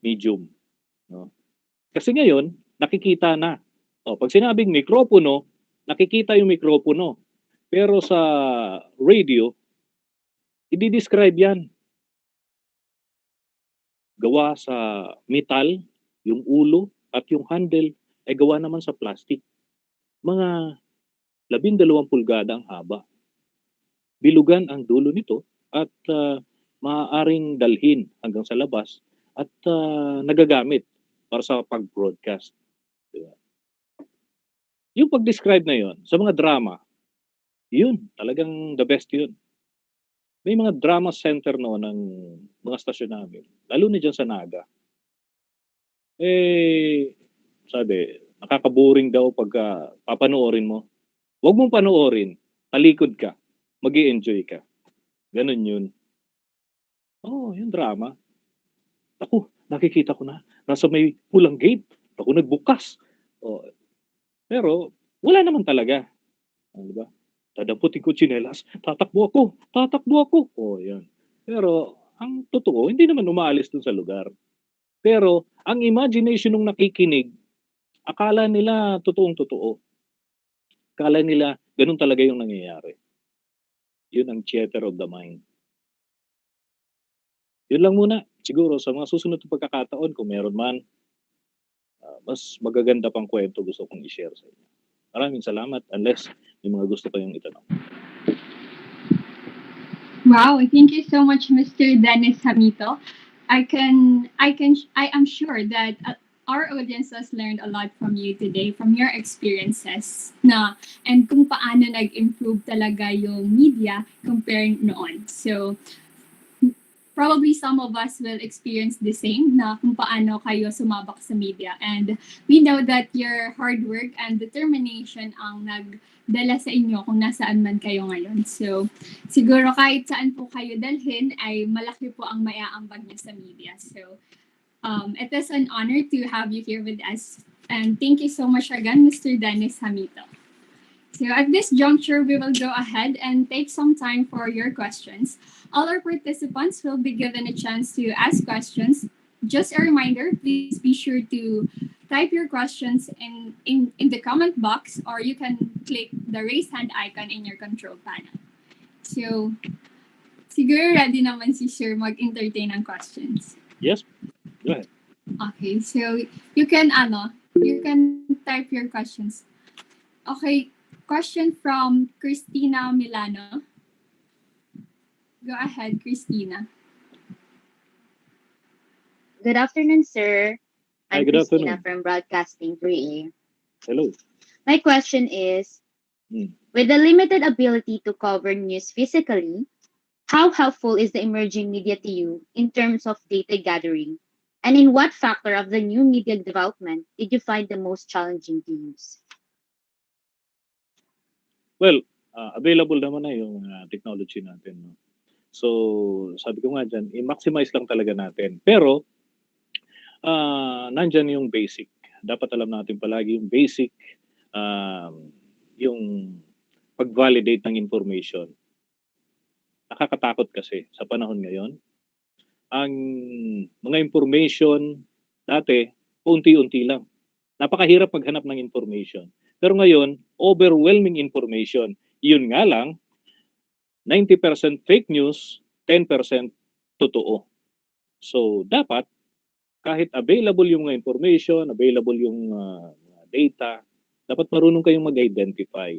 Speaker 1: medium. No? Kasi ngayon, nakikita na. O, pag sinabing mikropono, nakikita yung mikropono. Pero sa radio, i-describe yan. Gawa sa metal, yung ulo at yung handle ay gawa naman sa plastic. Mga 12 pulgada ang haba. Bilugan ang dulo nito at maaaring dalhin hanggang sa labas at nagagamit para sa pag-broadcast. Diba? Yung pag-describe na yon sa mga drama, yun, talagang the best yun. May mga drama center noon ng mga stasyon namin, lalo na dyan sa Naga. Sabi, nakaka-boring daw pagka papanoorin mo. Huwag mong panoorin, talikod ka, mag-i-enjoy ka. Ganun yun. Yung drama. Ako, nakikita ko na, nasa may pulang gate, ako nagbukas. Pero, wala naman talaga. Diba? Dadamputin ko tsinelas, tatakbo ako. Yan. Pero, ang totoo, hindi naman umaalis dun sa lugar. Pero, ang imagination ng nakikinig, akala nila totoong-totoo. Akala nila, ganun talaga yung nangyayari. Yun ang theater of the mind. Yun lang muna. Siguro sa mga susunod na pagkakataon, kung meron man, mas magaganda pang kwento gusto kong i-share sa inyo. Maraming salamat unless may mga gusto kayong itanong.
Speaker 2: Wow, thank you so much, Mr. Dennis Jamito. I am sure that our audience has learned a lot from you today, from your experiences and kung paano nag-improve talaga yung media comparing noon. So, probably some of us will experience the same na kung paano kayo sumabak sa media. And we know that your hard work and determination ang nagdala sa inyo kung nasaan man kayo ngayon. So, siguro kahit saan po kayo dalhin ay malaki po ang maiaambag niyo sa media. So, it is an honor to have you here with us. And thank you so much again, Mr. Dennis Jamito. So at this juncture, we will go ahead and take some time for your questions. All our participants will be given a chance to ask questions. Just a reminder, please be sure to type your questions in the comment box, or you can click the raise hand icon in your control panel. So, siguro ready naman si Sir mag-entertain ng questions.
Speaker 1: Yes, go ahead.
Speaker 2: Okay, so you can type your questions. Okay, question from Christina Milano. Go ahead, Christina.
Speaker 3: Good afternoon, sir.
Speaker 1: Hi,
Speaker 3: I'm
Speaker 1: good
Speaker 3: Christina
Speaker 1: afternoon.
Speaker 3: from Broadcasting 3A.
Speaker 1: Hello.
Speaker 3: My question is, with the limited ability to cover news physically, how helpful is the emerging media to you in terms of data gathering? And in what factor of the new media development did you find the most challenging to use?
Speaker 1: Well, available naman na yung technology natin. No? So, sabi ko nga dyan, i-maximize lang talaga natin. Pero, nandyan yung basic. Dapat alam natin palagi yung basic, yung pag-validate ng information. Nakakatakot kasi sa panahon ngayon. Ang mga information dati, unti-unti lang. Napakahirap maghanap ng information. Pero ngayon, overwhelming information. Yun nga lang, 90% fake news, 10% totoo. So, dapat, kahit available yung mga information, available yung data, dapat marunong kayong mag-identify.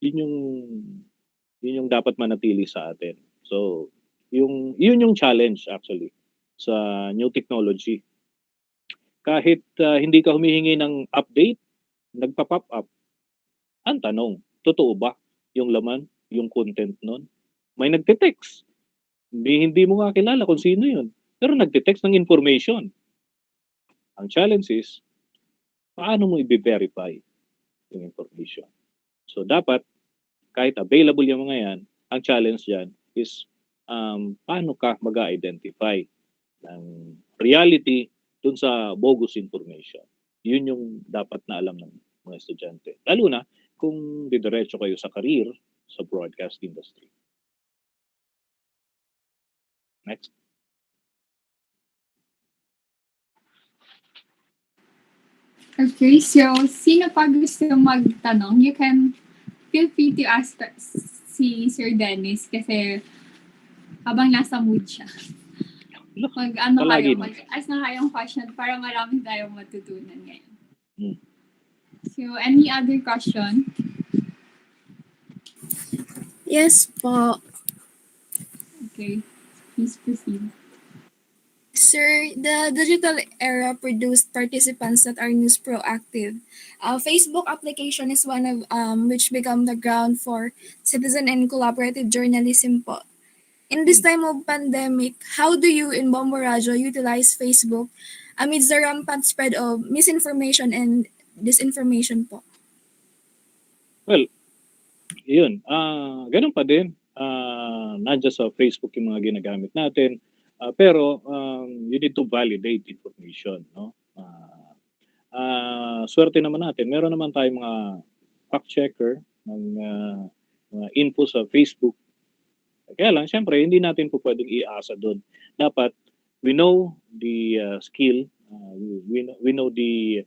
Speaker 1: Yun yung dapat manatili sa atin. So, yun yung challenge actually sa new technology. Kahit hindi ka humihingi ng update, nagpa-pop up. Ang tanong, totoo ba yung laman, yung content nun? May nagte-text. Hindi mo nga kilala kung sino yun. Pero nagte-text ng information. Ang challenge is, paano mo i-verify yung information? So dapat, kahit available yung mga yan, ang challenge yan is, paano ka mag-identify ng reality dun sa bogus information. Yun yung dapat na alam ng mga estudyante. Lalo na kung didiretso kayo sa career, sa broadcast industry. Next.
Speaker 2: Okay, so sino pa gusto magtanong? You can feel free to ask si Sir Dennis kasi habang nasa mood siya. Mag-ano kayo, mag-ask na kayong question para marami tayong matutunan ngayon. So, any other question?
Speaker 4: Yes po.
Speaker 2: Okay, please proceed.
Speaker 4: Sir, the digital era produced participants that are news proactive. Facebook application is one of which become the ground for citizen and collaborative journalism po. In this time of pandemic, how do you in Bombo Radio utilize Facebook amidst the rampant spread of misinformation and disinformation po?
Speaker 1: Well, yun. Ganun pa din. Nandiyan sa Facebook yung mga ginagamit natin. Pero you need to validate information, no? Swerte naman natin, meron naman tayong mga fact checker ng mga info sa Facebook. Kaya lang, syempre, hindi natin po pwedeng iasa doon. Dapat we know the skill, we know the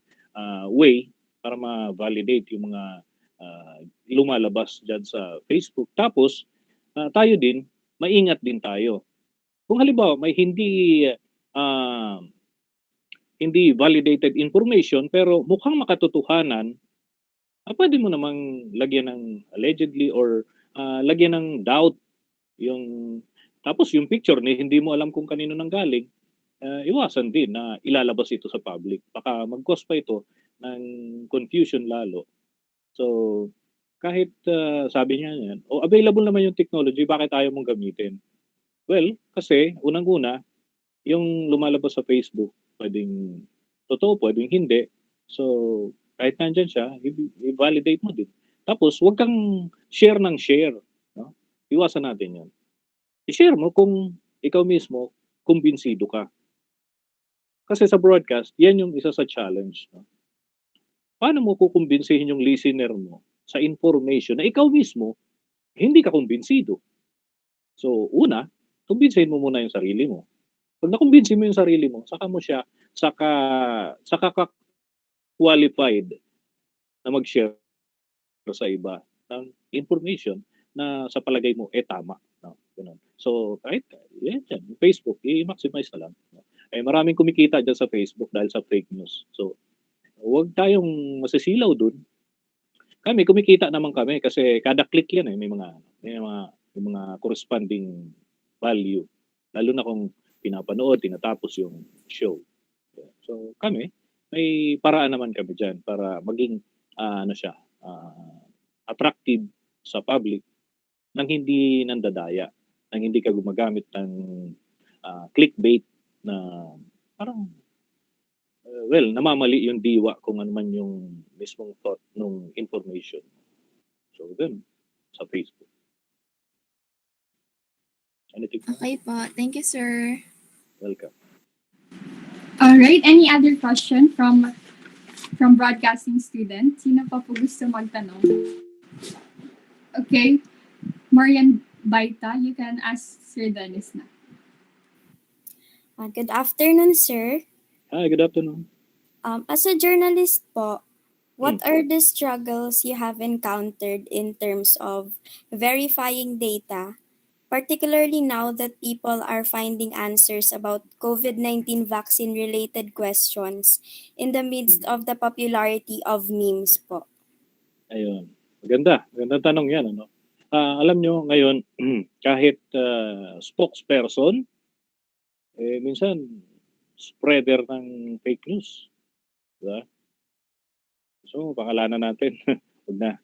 Speaker 1: way para ma-validate yung mga lumalabas dyan sa Facebook. Tapos tayo din, maingat din tayo. Kung halimbawa may hindi validated information pero mukhang makatotohanan, pwede mo namang lagyan ng allegedly or lagyan ng doubt yung tapos yung picture ni hindi mo alam kung kanino nanggaling, iwasan din na ilalabas ito sa public. Baka mag-cause pa ito ng confusion lalo. So kahit sabi niya yan, available naman yung technology, bakit ayaw mong gamitin? Well, kasi unang-una, yung lumalabas sa Facebook, pwedeng totoo, pwedeng hindi. So, kahit nandyan siya, i-validate mo din. Tapos, huwag kang share ng share. No? Iwasan natin yun. I-share mo kung ikaw mismo, kumbinsido ka. Kasi sa broadcast, yan yung isa sa challenge. No? Paano mo kukumbinsihin yung listener mo sa information na ikaw mismo, hindi ka kumbinsido? So, una, kumbinsihin mo muna yung sarili mo. Pag nakumbinsin mo yung sarili mo, saka mo siya, saka ka qualified na mag-share sa iba ng information na sa palagay mo, tama. No? Ganun. So, kahit yan, Facebook, i-maximize na lang. No? Maraming kumikita dyan sa Facebook dahil sa fake news. So, huwag tayong masisilaw dun. Kami, kumikita naman kami kasi kada click yan, may mga corresponding value. Lalo na kung pinapanood, tinatapos yung show. So kami, may paraan naman kami dyan para maging attractive sa public nang hindi nandadaya, nang hindi ka gumagamit ng clickbait na parang namamali yung diwa kung ano man yung mismong thought ng information. So ganun sa Facebook.
Speaker 4: Okay po. Thank you, sir.
Speaker 1: Welcome.
Speaker 2: All right. Any other question from broadcasting student? Sino pa po gusto magtanong? Okay. Marian Baita, you can ask Sir Dennis na.
Speaker 5: Good afternoon, sir.
Speaker 1: Hi, good afternoon.
Speaker 5: As a journalist po, what are the struggles you have encountered in terms of verifying data, particularly now that people are finding answers about COVID-19 vaccine-related questions in the midst of the popularity of memes po?
Speaker 1: Ayun. Magandang tanong yan. Ano? Alam nyo, ngayon, kahit spokesperson, minsan, spreader ng fake news. Diba? So, pangalanan natin. Huwag na.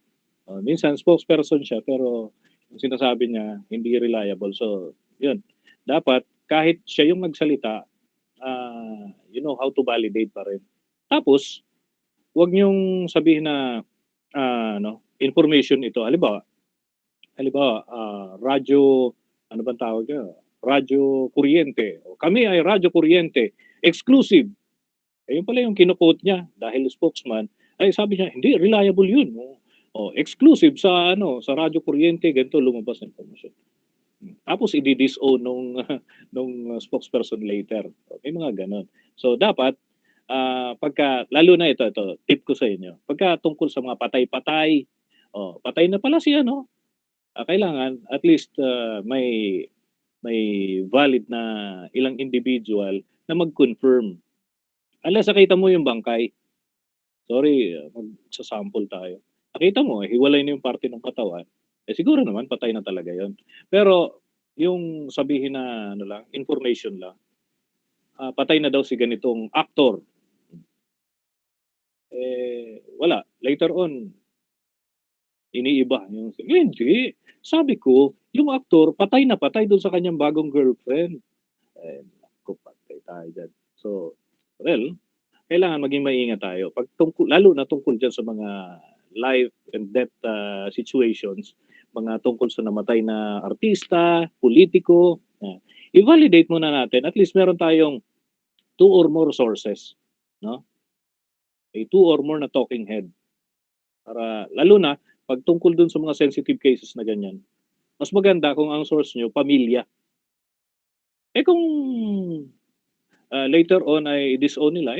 Speaker 1: Minsan, spokesperson siya, pero yung sinasabi niya, hindi reliable. So, yun. Dapat, kahit siya yung magsalita, you know how to validate pa rin. Tapos, huwag niyong sabihin na information ito. Halimbawa, radyo, ano bang tawag niya? Radyo Kuryente. Kami ay Radyo Kuryente. Exclusive. Yun pala yung kino-quote niya dahil spokesman. Ay sabi niya, hindi, reliable yun. exclusive sa sa Radyo Kuryente, ganito lumabas ng impormasyon. Tapos i-disown nung spokesperson later. May mga ganon. So dapat pagka lalo na ito tip ko sa inyo. Pagka tungkol sa mga patay-patay, patay na pala siya kailangan at least may valid na ilang individual na mag-confirm. Unless nakita mo yung bangkay, sorry, magsasample tayo. Nakita mo, hiwalay na yung parte ng katawan, siguro naman patay na talaga yon. Pero yung sabihin na information lang, patay na daw si ganitong actor. Wala. Later on, iniiba yung hindi. Sabi ko, yung aktor patay na patay doon sa kanyang bagong girlfriend. Patay tayo dyan. So, well, kailangan maging maingat tayo. Lalo na tungkol dyan sa mga life and death situations, mga tungkol sa namatay na artista, politiko, i-validate muna natin. At least meron tayong 2 or more sources. No? 2 or more na talking head. Para, lalo na, pag tungkol dun sa mga sensitive cases na ganyan, mas maganda kung ang source nyo, pamilya. Kung later on ay disown nila,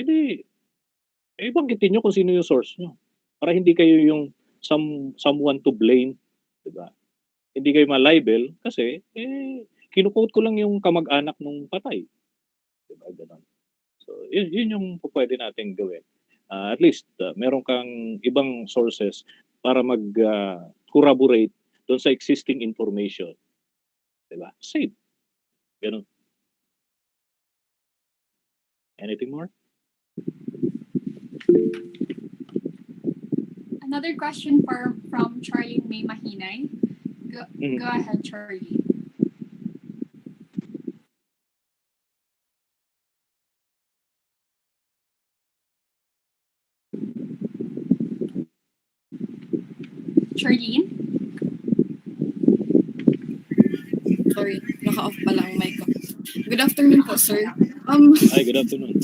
Speaker 1: banggitin nyo kung sino yung source nyo. Para hindi kayo yung someone to blame. Diba? Hindi kayo ma-libel kasi kinukote ko lang yung kamag-anak nung patay. Diba? Ganun. So, yun yung pwede natin gawin. At least, meron kang ibang sources para mag-corroborate doon sa existing information. Diba? Safe. Ganun. Anything more?
Speaker 2: Another question from Charlie May Mahinay. Go ahead, Charlie. Charlene?
Speaker 6: Sorry, naka-off pala ang mic ko. Good afternoon po, sir.
Speaker 1: Hi, good afternoon.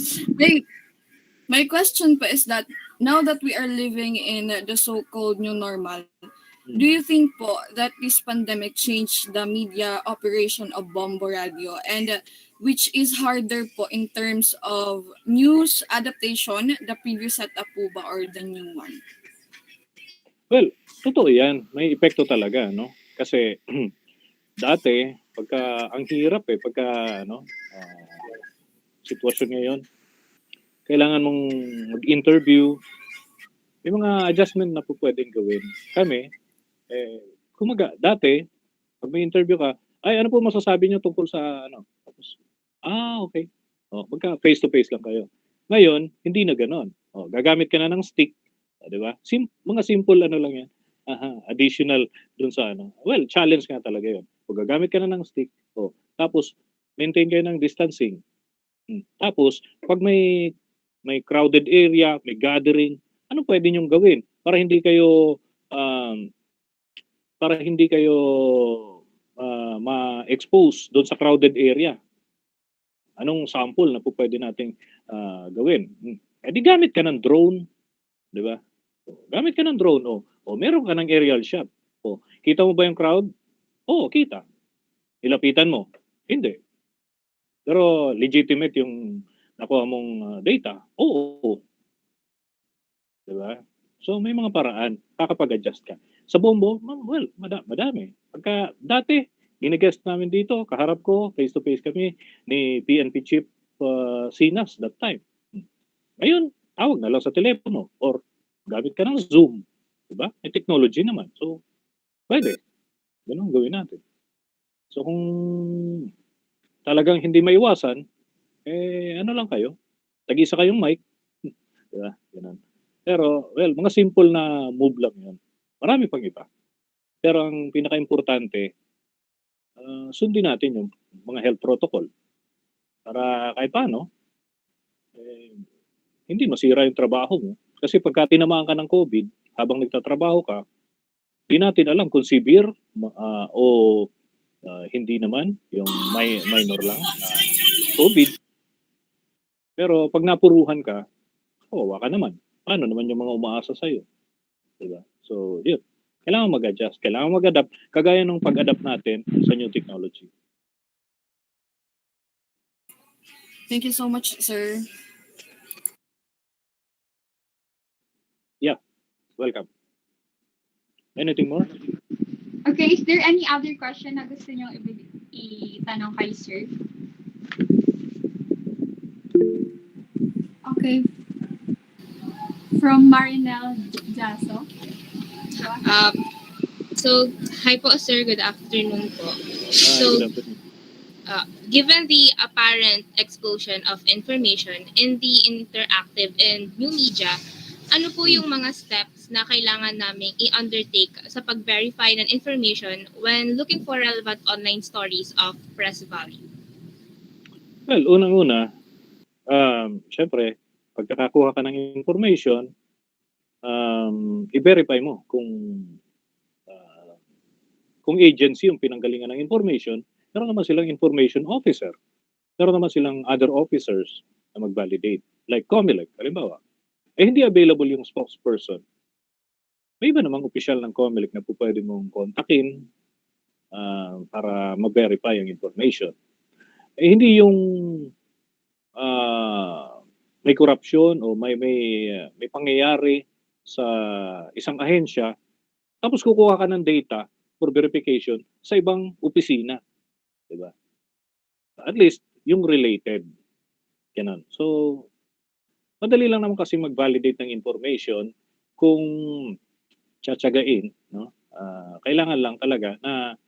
Speaker 6: My question po is that now that we are living in the so-called new normal, do you think po that this pandemic changed the media operation of Bombo Radio, and which is harder po in terms of news adaptation, the previous setup po ba or the new one?
Speaker 1: Well, totoo yan. May epekto talaga, no? Kasi dati, ang hirap pagka sitwasyon ngayon, kailangan mong mag-interview, may mga adjustment na po pwedeng gawin. Kami, dati, pag may interview ka, ano po masasabi niyo tungkol sa Tapos, okay. Magka face-to-face lang kayo. Ngayon, hindi na ganon. Gagamit ka na ng stick, di ba? Mga simple lang yan. Additional dun sa Well, challenge nga talaga yun. Kung gagamit ka na ng stick, tapos maintain kayo ng distancing. Tapos, pag may crowded area, may gathering, ano pwede niyong gawin para hindi kayo ma-expose doon sa crowded area? Anong sample na po pwede nating gawin? Di gamit ka ng drone, di ba? Gamit ka ng drone, meron ka ng aerial shot. Kita mo ba yung crowd? Kita. Ilapitan mo? Hindi. Pero legitimate yung nakuha mong data? Oo. Diba? So may mga paraan, kakapag-adjust ka. Sa Bombo, well, madami. Pagka dati, ginigest namin dito, kaharap ko, face-to-face kami ni PNP Chief Sinas that time. Ngayon, tawag na lang sa telepono or gamit ka ng Zoom. Diba? May technology naman. So, pwede. Ganun gawin natin. So kung talagang hindi maiwasan, lang kayo. Tag-isa kayong mic. Diba? Ganun. Pero, well, mga simple na move lang yan. Marami pang iba. Pero ang pinaka-importante, sundin natin yung mga health protocol. Para kahit paano, hindi masira yung trabaho mo. Kasi pagka tinamaan ka ng COVID, habang nagtatrabaho ka, hindi natin alam kung severe o hindi naman, yung minor lang, COVID. Pero pag napuruhan ka, kawawa ka naman. Paano naman yung mga umaasa sa'yo? Diba? So, yun. Kailangan mag-adjust. Kailangan mag-adapt. Kagaya ng pag-adapt natin sa new technology.
Speaker 6: Thank you so much, sir.
Speaker 1: Yeah. Welcome. Anything more?
Speaker 2: Okay, is there any other question na gusto nyo itanong kay sir? Okay. From Marinel Jasso.
Speaker 7: So, hi po sir, good afternoon po. So,
Speaker 1: Good afternoon.
Speaker 7: given the apparent explosion of information in the interactive and new media, ano po yung mga steps na kailangan naming i-undertake sa pag-verify ng information when looking for relevant online stories of press value?
Speaker 1: Well, unang-una, syempre, pag nakakuha ka ng information, i-verify mo kung agency yung pinanggalingan ng information, meron naman silang information officer. Meron naman silang other officers na mag-validate. Like COMELEC, halimbawa. Hindi available yung spokesperson. May iba namang opisyal ng COMELEC na po pwede mong kontakin para ma-verify ang information. Hindi yung may corruption o may pangyayari sa isang ahensya, tapos kukuha ka ng data for verification sa ibang opisina. Diba? At least, yung related. Ganun. So, madali lang naman kasi mag-validate ng information kung tsatsagain. No? Kailangan lang talaga na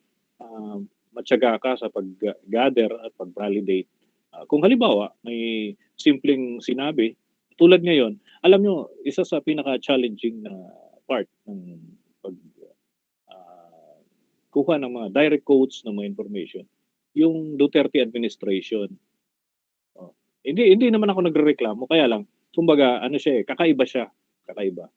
Speaker 1: matyaga ka sa pag-gather at pag-validate. Kung halimbawa, may simpleng sinabi, tulad ngayon, alam nyo, isa sa pinaka-challenging na part ng kuha ng mga direct quotes ng mga information, yung Duterte administration. Hindi naman ako nagrereklamo, kaya lang, kumbaga, kakaiba siya. Kakaiba.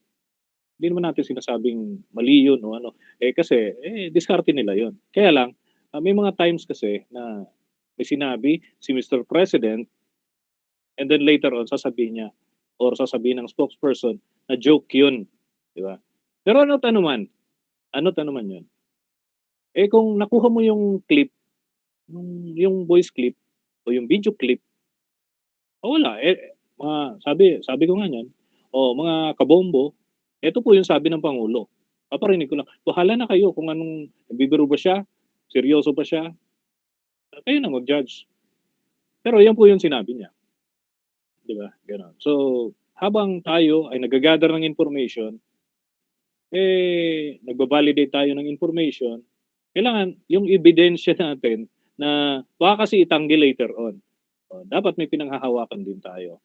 Speaker 1: Hindi naman natin sinasabing mali yun o ano. Kasi, diskarte nila yun. Kaya lang, may mga times kasi na may sinabi si Mr. President and then later on sasabihin niya or sasabihin ng spokesperson na joke yun. Di ba? Pero ano tanuman yun? Kung nakuha mo yung clip, yung voice clip o yung video clip, wala. Sabi ko nga niyan, mga kabombo, ito po yung sabi ng Pangulo. Paparinig ko lang, bahala na kayo kung anong bibiro ba siya, seryoso ba siya, kayo na mag-judge. Pero yan po yung sinabi niya. Di ba? Ganun. So, habang tayo ay nag-gather ng information, nagbabalidate tayo ng information, kailangan yung ebidensya natin na baka kasi itanggi later on. Dapat may pinanghahawakan din tayo.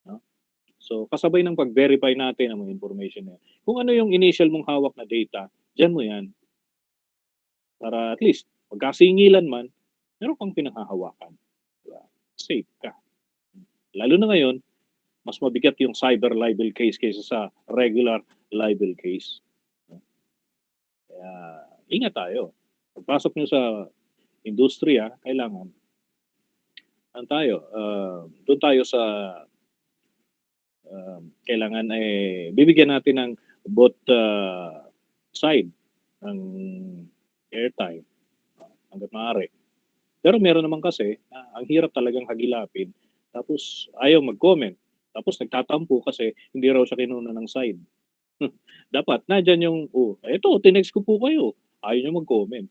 Speaker 1: No? So, kasabay ng pag-verify natin ang mga information na yan. Kung ano yung initial mong hawak na data, dyan mo yan. Para at least, magkasingilan man, meron kang pinanghahawakan. Diba? Safe ka. Lalo na ngayon, mas mabigat yung cyber libel case kaysa sa regular libel case. Kaya, ingat tayo. Pagpasok nyo sa industriya, kailangan doon tayo sa kailangan bibigyan natin ng both side ng airtime hanggat maaari. Pero meron naman kasi ang hirap talagang hagilapin tapos ayaw mag-comment tapos nagtatampo kasi hindi raw siya kinuna ng side. Dapat nandyan yung eto tinext ko po kayo, ayaw nyo mag-comment.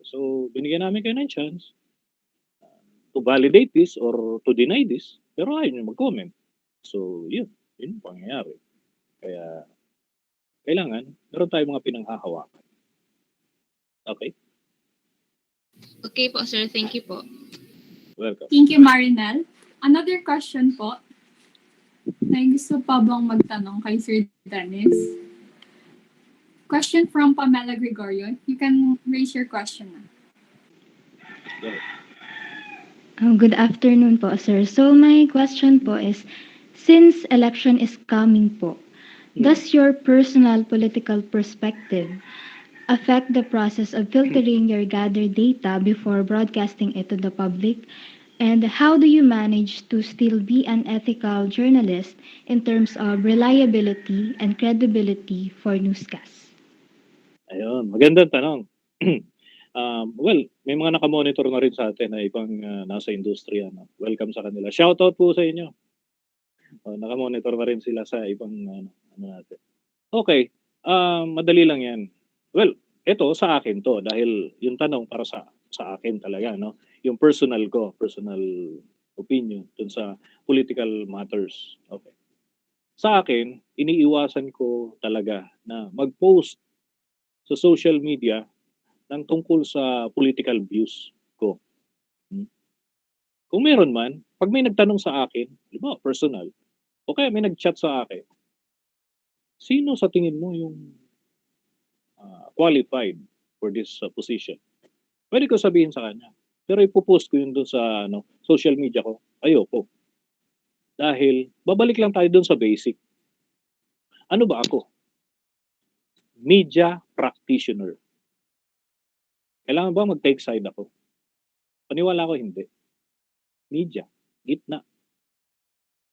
Speaker 1: So binigyan namin kayo ng chance to validate this or to deny this, pero ayaw nyo mag-comment. So, yun yung pangyayari. Kaya, kailangan, meron tayong mga pinanghahawakan. Okay?
Speaker 7: Okay po, sir. Thank you po.
Speaker 1: Welcome.
Speaker 2: Thank you, Marinel. Another question po. May gusto pa bang magtanong kay Sir Dennis? Question from Pamela Gregorio. You can raise your question na.
Speaker 8: Good afternoon po, sir. So my question po is, since election is coming po, does your personal political perspective affect the process of filtering your gathered data before broadcasting it to the public? And how do you manage to still be an ethical journalist in terms of reliability and credibility for newscasts?
Speaker 1: Ayun, magandang tanong. Well, may mga nakamonitor na rin sa atin na ibang nasa industriya. No? Welcome sa kanila. Shoutout po sa inyo. Nakamonitor na rin sila sa ibang ano natin. Okay, madali lang yan. Well, ito sa akin to dahil yung tanong para sa akin talaga, no? Yung personal opinion dun sa political matters. Okay. Sa akin, iniiwasan ko talaga na mag-post sa social media ng tungkol sa political views ko. Kung meron man, pag may nagtanong sa akin, di ba, personal, o kaya may nag-chat sa akin, sino sa tingin mo yung qualified for this position? Pwede ko sabihin sa kanya. Pero ipopost ko yun doon sa social media ko. Ayoko. Dahil, babalik lang tayo doon sa basic. Ano ba ako? Media practitioner. Kailangan ba mag-take side ako? Paniwala ko hindi. Media. Gitna.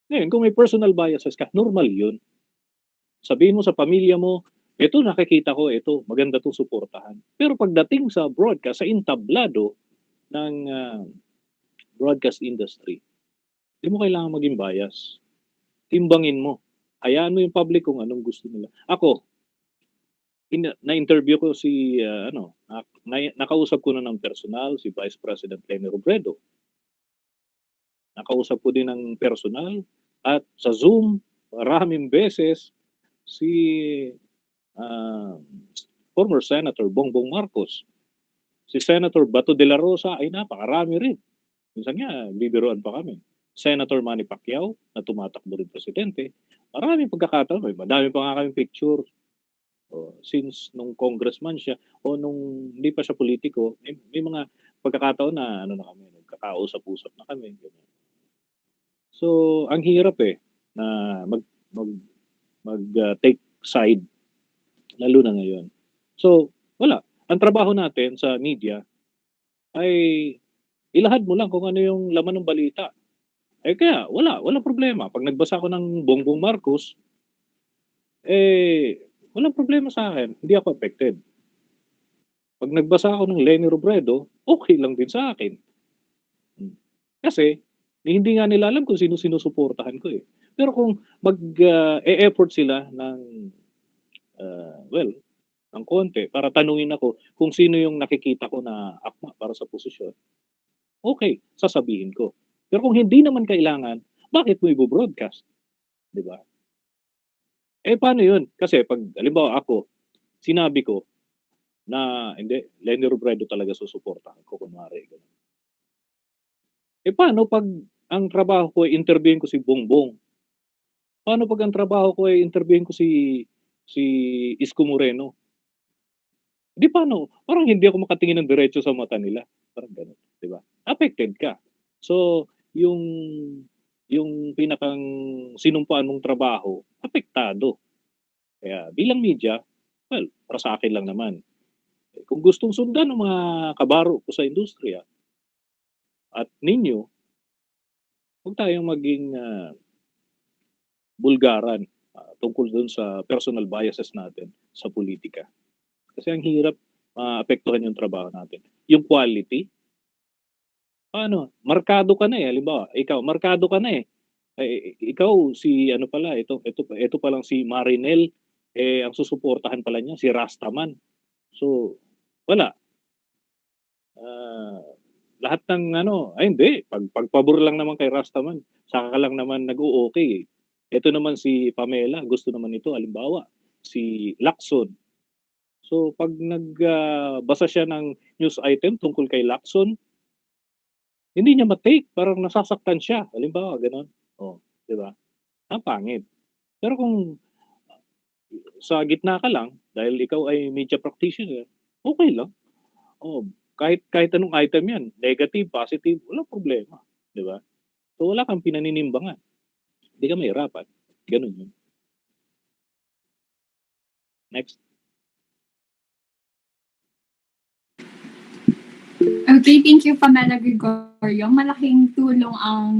Speaker 1: Ngayon, kung may personal biases ka, normal yun. Sabihin mo sa pamilya mo, ito nakikita ko, ito, maganda itong suportahan. Pero pagdating sa broadcast, sa entablado ng broadcast industry, hindi mo kailangan maging bias. Timbangin mo. Hayaan mo yung public kung anong gusto nila. Ako, na-interview ko si, nakausap ko na ng personal, si Vice President Leni Robredo. Nakausap ko din ng personal at sa Zoom, maraming beses, si former Senator Bongbong Marcos. Si Senator Bato de la Rosa ay napakarami rin. Minsan nga, bibiruan pa kami. Senator Manny Pacquiao, na tumatakbo rin presidente. Maraming pagkakataon, madami pa nga kami picture. Since nung congressman siya, o nung hindi pa siya politiko, may mga pagkakataon na na kami, nagkakausap-usap na kami. So, ang hirap na take side, lalo na ngayon. So, wala. Ang trabaho natin sa media ay ilahad mo lang kung ano yung laman ng balita. Kaya, walang problema. Pag nagbasa ko ng Bongbong Marcos, walang problema sa akin. Hindi ako affected. Pag nagbasa ako ng Leni Robredo, okay lang din sa akin. Kasi, hindi nga nila alam kung sino sinusuportahan ko . Pero kung mag-e-effort sila ng ng konti para tanungin ako kung sino yung nakikita ko na akma para sa posisyon, okay, sasabihin ko. Pero kung hindi naman kailangan, bakit mo i-broadcast? Di ba? Paano yun? Kasi pag, halimbawa ako, sinabi ko na hindi, Leni Robredo talaga susuportahan ko, kunwari. Paano pag ang trabaho ko ay interviewin ko si Bongbong? Paano pag ang trabaho ko ay interviewin ko si Isko Moreno? Di paano? Parang hindi ako makatingin ng diretso sa mata nila. Parang gano'n, di ba? Affected ka. So, yung pinakang sinumpaan mong trabaho, apektado. Kaya bilang media, well, para sa akin lang naman. Kung gustong sundan ng mga kabaro ko sa industriya at ninyo, huwag tayong maging bulgaran tungkol dun sa personal biases natin sa politika. Kasi ang hirap maapektuhan yung trabaho natin. Yung quality, paano? Markado ka na halimbawa, ikaw, markado ka na ikaw, si ano pala, ito pa lang si Marinel, ang susuportahan pala niya, si Rastaman. So, wala. Lahat ng hindi, pagpabor lang naman kay Rastaman, saka ka lang naman nag-o-okay. Ito naman si Pamela, gusto naman ito, halimbawa, si Lacson. So, pag nagbasa siya ng news item tungkol kay Lacson, hindi niya ma-take, parang nasasaktan siya. Halimbawa, gano'n. Di ba? Ang pangit. Pero kung sa gitna ka lang, dahil ikaw ay media practitioner, okay lang. Kahit anong item yan, negative, positive, walang problema. Di ba? So, wala kang pinaninimbangan. Hindi ka mahirapan. Ganun yun. Next.
Speaker 2: Okay, thank you, Pamela Gregorio. Malaking tulong ang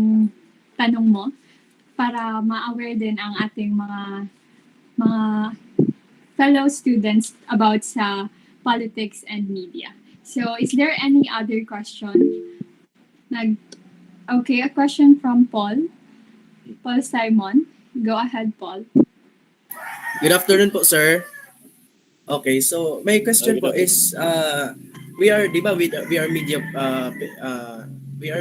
Speaker 2: tanong mo para ma-aware din ang ating mga fellow students about sa politics and media. So, is there any other question? Okay, a question from Paul. Paul Simon. Go ahead, Paul.
Speaker 9: Good afternoon po, sir. Okay, so my question po is we are, di ba, we are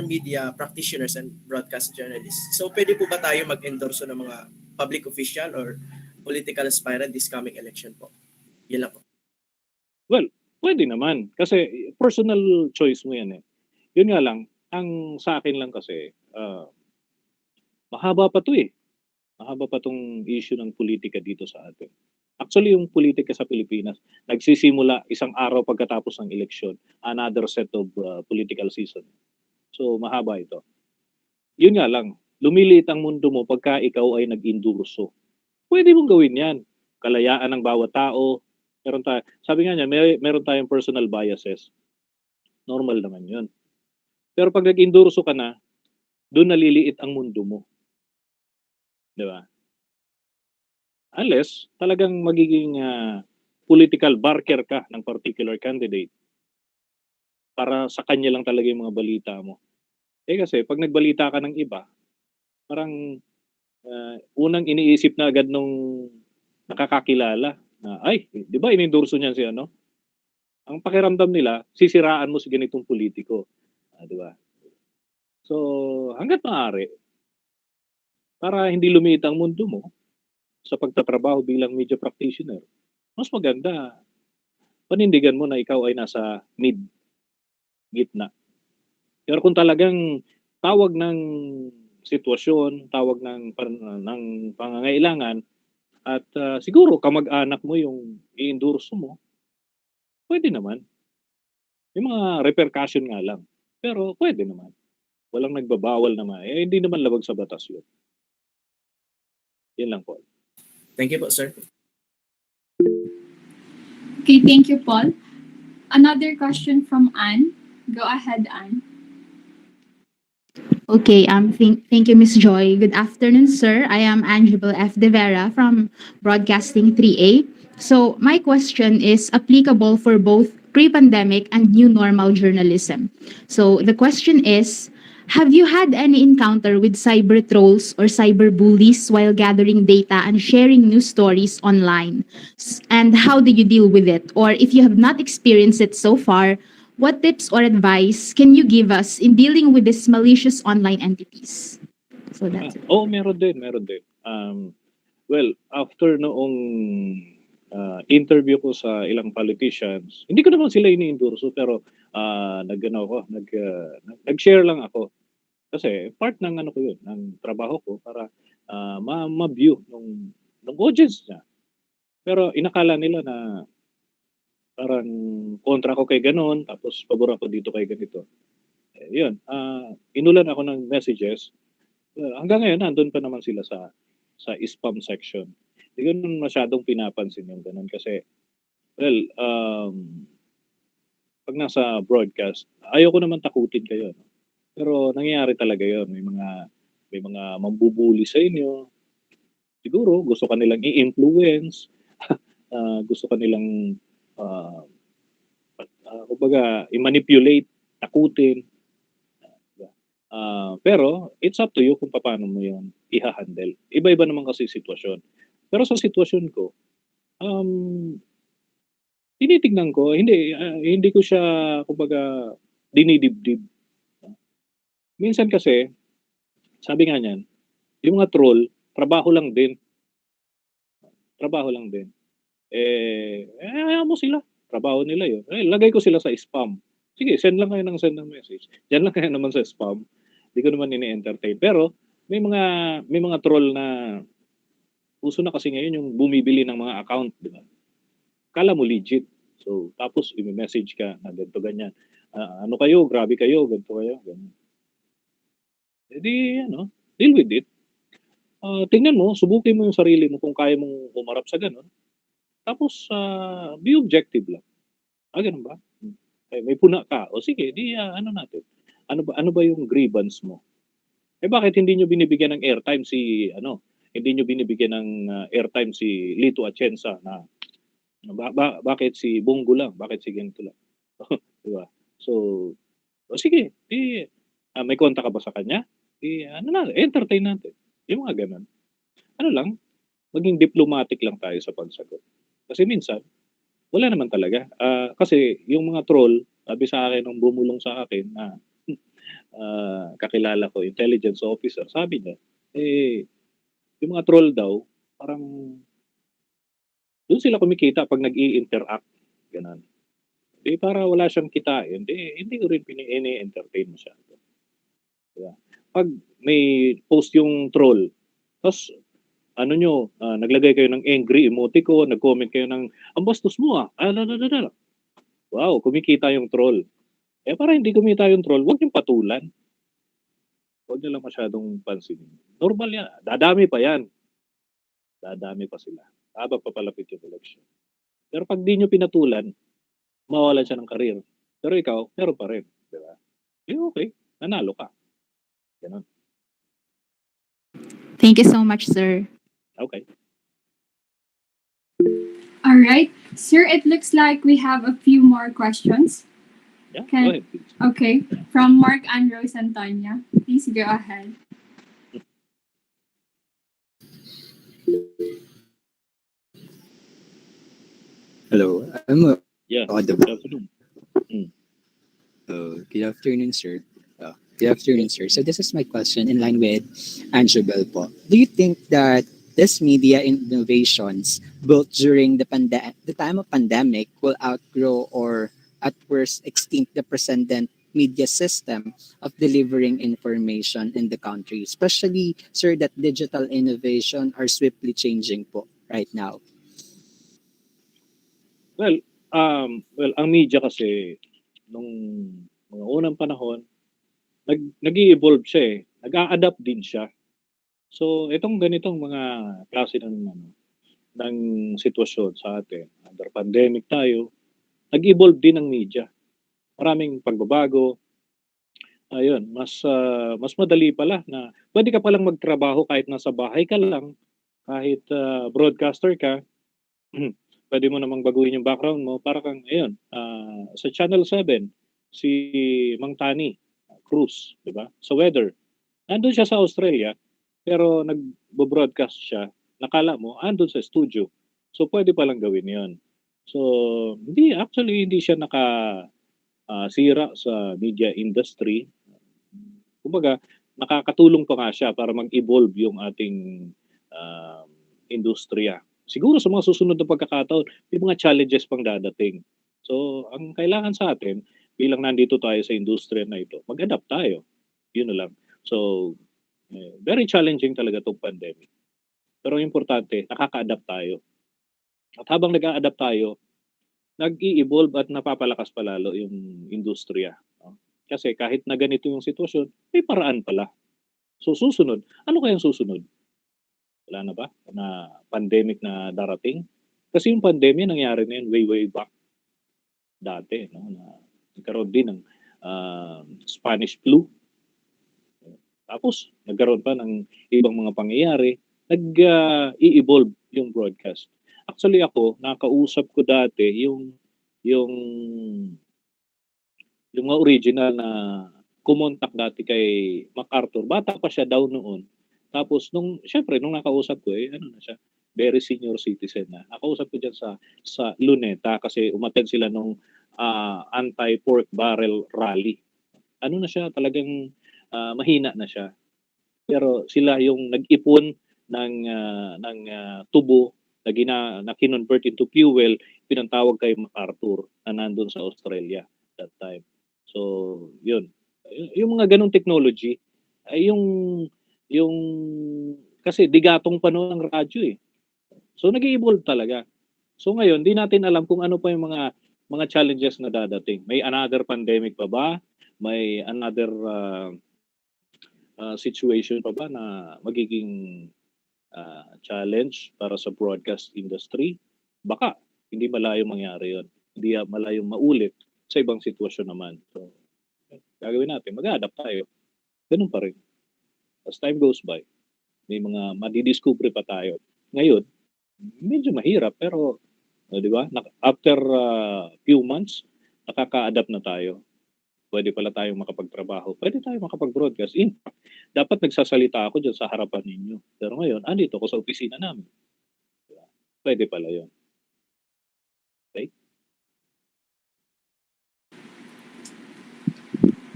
Speaker 9: media practitioners and broadcast journalists. So pwede po ba tayo mag-endorse ng mga public official or political aspirant this coming election po? Yan lang po.
Speaker 1: Well, pwede naman. Kasi personal choice mo yan eh. Yun nga lang, ang sa akin lang kasi, mahaba pa to eh. Mahaba pa tong issue ng politika dito sa atin. Actually, yung politika sa Pilipinas, nagsisimula isang araw pagkatapos ng eleksyon, another set of political season. So, mahaba ito. Yun nga lang, lumiliit ang mundo mo pagka ikaw ay nag-endurso. Pwede mong gawin yan. Kalayaan ng bawat tao. Sabi nga niya, meron tayong personal biases. Normal naman yun. Pero pag nag-endurso ka na, doon naliliit ang mundo mo. Di ba? Unless talagang magiging political barker ka ng particular candidate para sa kanya lang talaga yung mga balita mo. Eh kasi pag nagbalita ka ng iba, parang unang iniisip na agad nung nakakakilala na, ay, di ba inendorso niyan si ano? Ang pakiramdam nila, sisiraan mo si ganitong politiko. Di ba? So, hanggat maaari, para hindi lumiit ang mundo mo sa pagtatrabaho bilang media practitioner, mas maganda, panindigan mo na ikaw ay nasa gitna. Pero kung talagang tawag ng sitwasyon, tawag ng pangangailangan, at siguro kamag-anak mo yung i-endorso mo, pwede naman. May mga repercussion nga lang. Pero pwede naman. Walang nagbabawal naman. Eh, hindi naman labag sa batas yun. Yan lang po.
Speaker 9: Thank you po, sir.
Speaker 2: Okay, thank you, Paul. Another question from Anne. Go ahead, Anne.
Speaker 10: Okay, thank you, Ms. Joy. Good afternoon, sir. I am Angelo F. De Vera from Broadcasting 3A. So my question is applicable for both pre-pandemic and new normal journalism. So the question is, have you had any encounter with cyber trolls or cyber bullies while gathering data and sharing news stories online? And how did you deal with it? Or if you have not experienced it so far, what tips or advice can you give us in dealing with these malicious online entities? So that's it.
Speaker 1: Meron din. Well, after noong interview ko sa ilang politicians, hindi ko naman sila ini-endorso pero nag-share lang ako. Kasi part ng ano ko yun, ng trabaho ko para ma-view ng audience niya. Pero inakala nila na parang kontra ko kay ganon, tapos pabor ako dito kay ganito. Yun, inulan ako ng messages. Hanggang ngayon, nandun pa naman sila sa spam section. Hindi ko naman masyadong pinapansin yung ganon kasi, well, pag nasa broadcast, ayoko naman takutin kayo. No? Pero nangyayari talaga yun. May mga mambubuli sa inyo. Siguro, gusto kanilang i-influence. Gusto kanilang kumbaga, i-manipulate, takutin. Pero, it's up to you kung paano mo yun i-handle. Iba-iba naman kasi sitwasyon. Pero sa sitwasyon ko, tinitignan ko, hindi ko siya, kumbaga, dinidibdib. Minsan kasi, sabi nga niyan, yung mga troll, trabaho lang din. Ayaw mo sila. Trabaho nila yun. Lagay ko sila sa spam. Sige, send lang kayo ng message. Diyan lang kayo naman sa spam. Hindi ko naman ini-entertain. Pero, may mga troll na uso na kasi ngayon yung bumibili ng mga account, di ba? Kala mo legit. So, tapos i-message ka na ganito, ganyan. Ano kayo? Grabe kayo. Ganito kayo. Ganyan. Deal with it. Tingnan mo, subukin mo yung sarili mo kung kaya mong umarap sa ganun. Tapos, be objective lang. Ganun ba? may puna ka. O sige, di ano natin. Ano ba yung grievance mo? Bakit hindi nyo binibigyan ng airtime hindi nyo binibigyan ng airtime si Lito Atienza na bakit si Bongo lang? Bakit si ganito lang? Di ba? So, sige, may konta ka ba sa kanya? Entertain natin. Yung mga ganun. Ano lang, maging diplomatic lang tayo sa pagsagot. Kasi minsan, wala naman talaga. Kasi yung mga troll, sabi sa akin nung bumulong sa akin na kakilala ko, intelligence officer, sabi niya, yung mga troll daw, parang doon sila kumikita pag nag-i-interact. Ganun. Para wala siyang kitain, hindi ko rin ini-entertain masyado. Diba? Pag may post yung troll, tapos naglagay kayo ng angry emoticon, nag-comment kayo ng, ang bastos mo Wow, kumikita yung troll. Para hindi kumita yung troll, huwag yung patulan. Huwag nyo lang masyadong pansinin. Normal yan. Dadami pa yan. Dadami pa sila. Habang papalapit yung election. Pero pag di nyo pinatulan, mawawalan siya ng karir. Pero ikaw, meron pa rin. Diba? Okay. Nanalo ka. Ganun.
Speaker 10: Thank you so much, sir.
Speaker 1: Okay.
Speaker 2: All right. Sir, it looks like we have a few more questions.
Speaker 1: Yeah,
Speaker 2: Okay.
Speaker 1: go ahead, please.
Speaker 2: Okay. From Mark Andros Antonia. Please go ahead.
Speaker 11: Hello, I'm
Speaker 1: Yeah.
Speaker 11: audible.
Speaker 1: Good afternoon.
Speaker 11: Good afternoon, sir. Good afternoon, sir. So this is my question in line with Angelo po. Do you think that this media innovations built during the time of pandemic will outgrow or at worst extinct the present media system of delivering information in the country, especially, sir, that digital innovation are swiftly changing po right now?
Speaker 1: Well, ang media kasi nung mga unang panahon, nag-i-evolve siya eh. Nag-a-adapt din siya. So, itong ganitong mga klase ng sitwasyon sa atin, under pandemic tayo, nag-evolve din ang media. Maraming pagbabago. Ayun, mas madali pala na pwede ka palang magtrabaho kahit nasa bahay ka lang, kahit broadcaster ka. Pwede mo namang baguhin yung background mo para kang, sa Channel 7, si Mang Tani Cruz, di ba? Sa weather. Nandun siya sa Australia, pero nagbo-broadcast siya. Nakala mo, andun sa studio. So, pwede palang gawin yon. So, hindi siya sira sa media industry. Kumbaga, nakakatulong pa nga siya para mag-evolve yung ating industriya. Siguro sa mga susunod na pagkakataon, may mga challenges pang dadating. So, ang kailangan sa atin, bilang nandito tayo sa industriya na ito, mag-adapt tayo. Yun na lang. So, very challenging talaga itong pandemic. Pero importante, nakaka-adapt tayo. At habang nag-a-adapt tayo, nag-i-evolve at napapalakas palalo yung industriya. No? Kasi kahit na ganito yung sitwasyon, may paraan pala. So, susunod. Ano kayang susunod? Wala na ba na pandemic na darating? Kasi yung pandemya nangyari na yun way back dati. No? Nagkaroon din ng Spanish flu. Tapos, nagkaroon pa ng ibang mga pangyayari. Nag-i-evolve yung broadcast. Actually ako, nakausap ko dati yung mga original na kumontak dati kay MacArthur. Bata pa siya daw noon. Tapos, syempre, nung nakausap ko, na siya, very senior citizen na. Nakausap ko dyan sa Luneta kasi umattend sila nung anti-pork barrel rally. Ano na siya, talagang mahina na siya. Pero sila yung nag-ipon ng tubo na kinonvert into fuel, pinantawag kay MacArthur na nandun sa Australia that time. So, yun. Yung mga ganong technology, ay yung kasi digatong pa noon ng radyo eh. So nag-i-evolve talaga. So ngayon, di natin alam kung ano pa yung mga challenges na dadating. May another pandemic pa ba? May another situation pa ba na magiging challenge para sa broadcast industry? Baka hindi malayong mangyari yon. Hindi malayong maulit sa ibang sitwasyon naman. So, gagawin natin, mag-a-adapt tayo. Ganun pa rin. As time goes by, may mga madidiscover pa tayo. Ngayon, medyo mahirap, pero, di ba, after few months, nakaka-adapt na tayo. Pwede pala tayong makapagtrabaho. Pwede tayong makapag-broadcast. In fact, dapat nagsasalita ako dyan sa harapan ninyo. Pero ngayon, andito ako sa opisina namin. Diba? Pwede pala yun. Okay?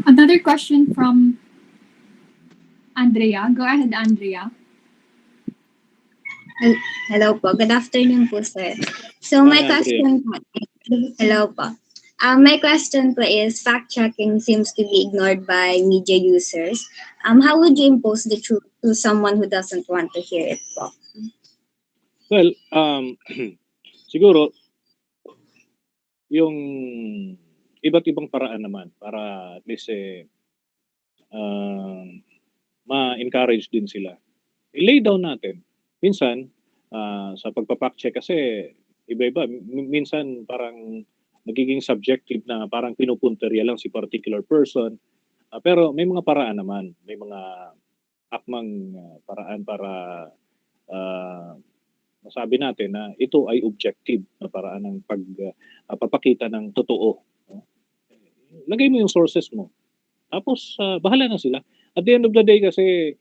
Speaker 2: Another question from Andrea. Go ahead, Andrea.
Speaker 12: Hello po. Good afternoon po, sir. So my question po, hello po. My question po is, fact-checking seems to be ignored by media users. How would you impose the truth to someone who doesn't want to hear it po?
Speaker 1: Well, siguro, yung iba't ibang paraan naman para at least ma-encourage din sila. I-lay down natin. Minsan, sa pagpa-fact-check kasi iba-iba. Minsan parang nagiging subjective na parang pinupunterya lang si particular person. Pero may mga paraan naman. May mga akmang paraan para masabi natin na ito ay objective na paraan ng pagpapakita ng totoo. Lagay mo yung sources mo. Tapos, bahala na sila. At the end of the day kasi,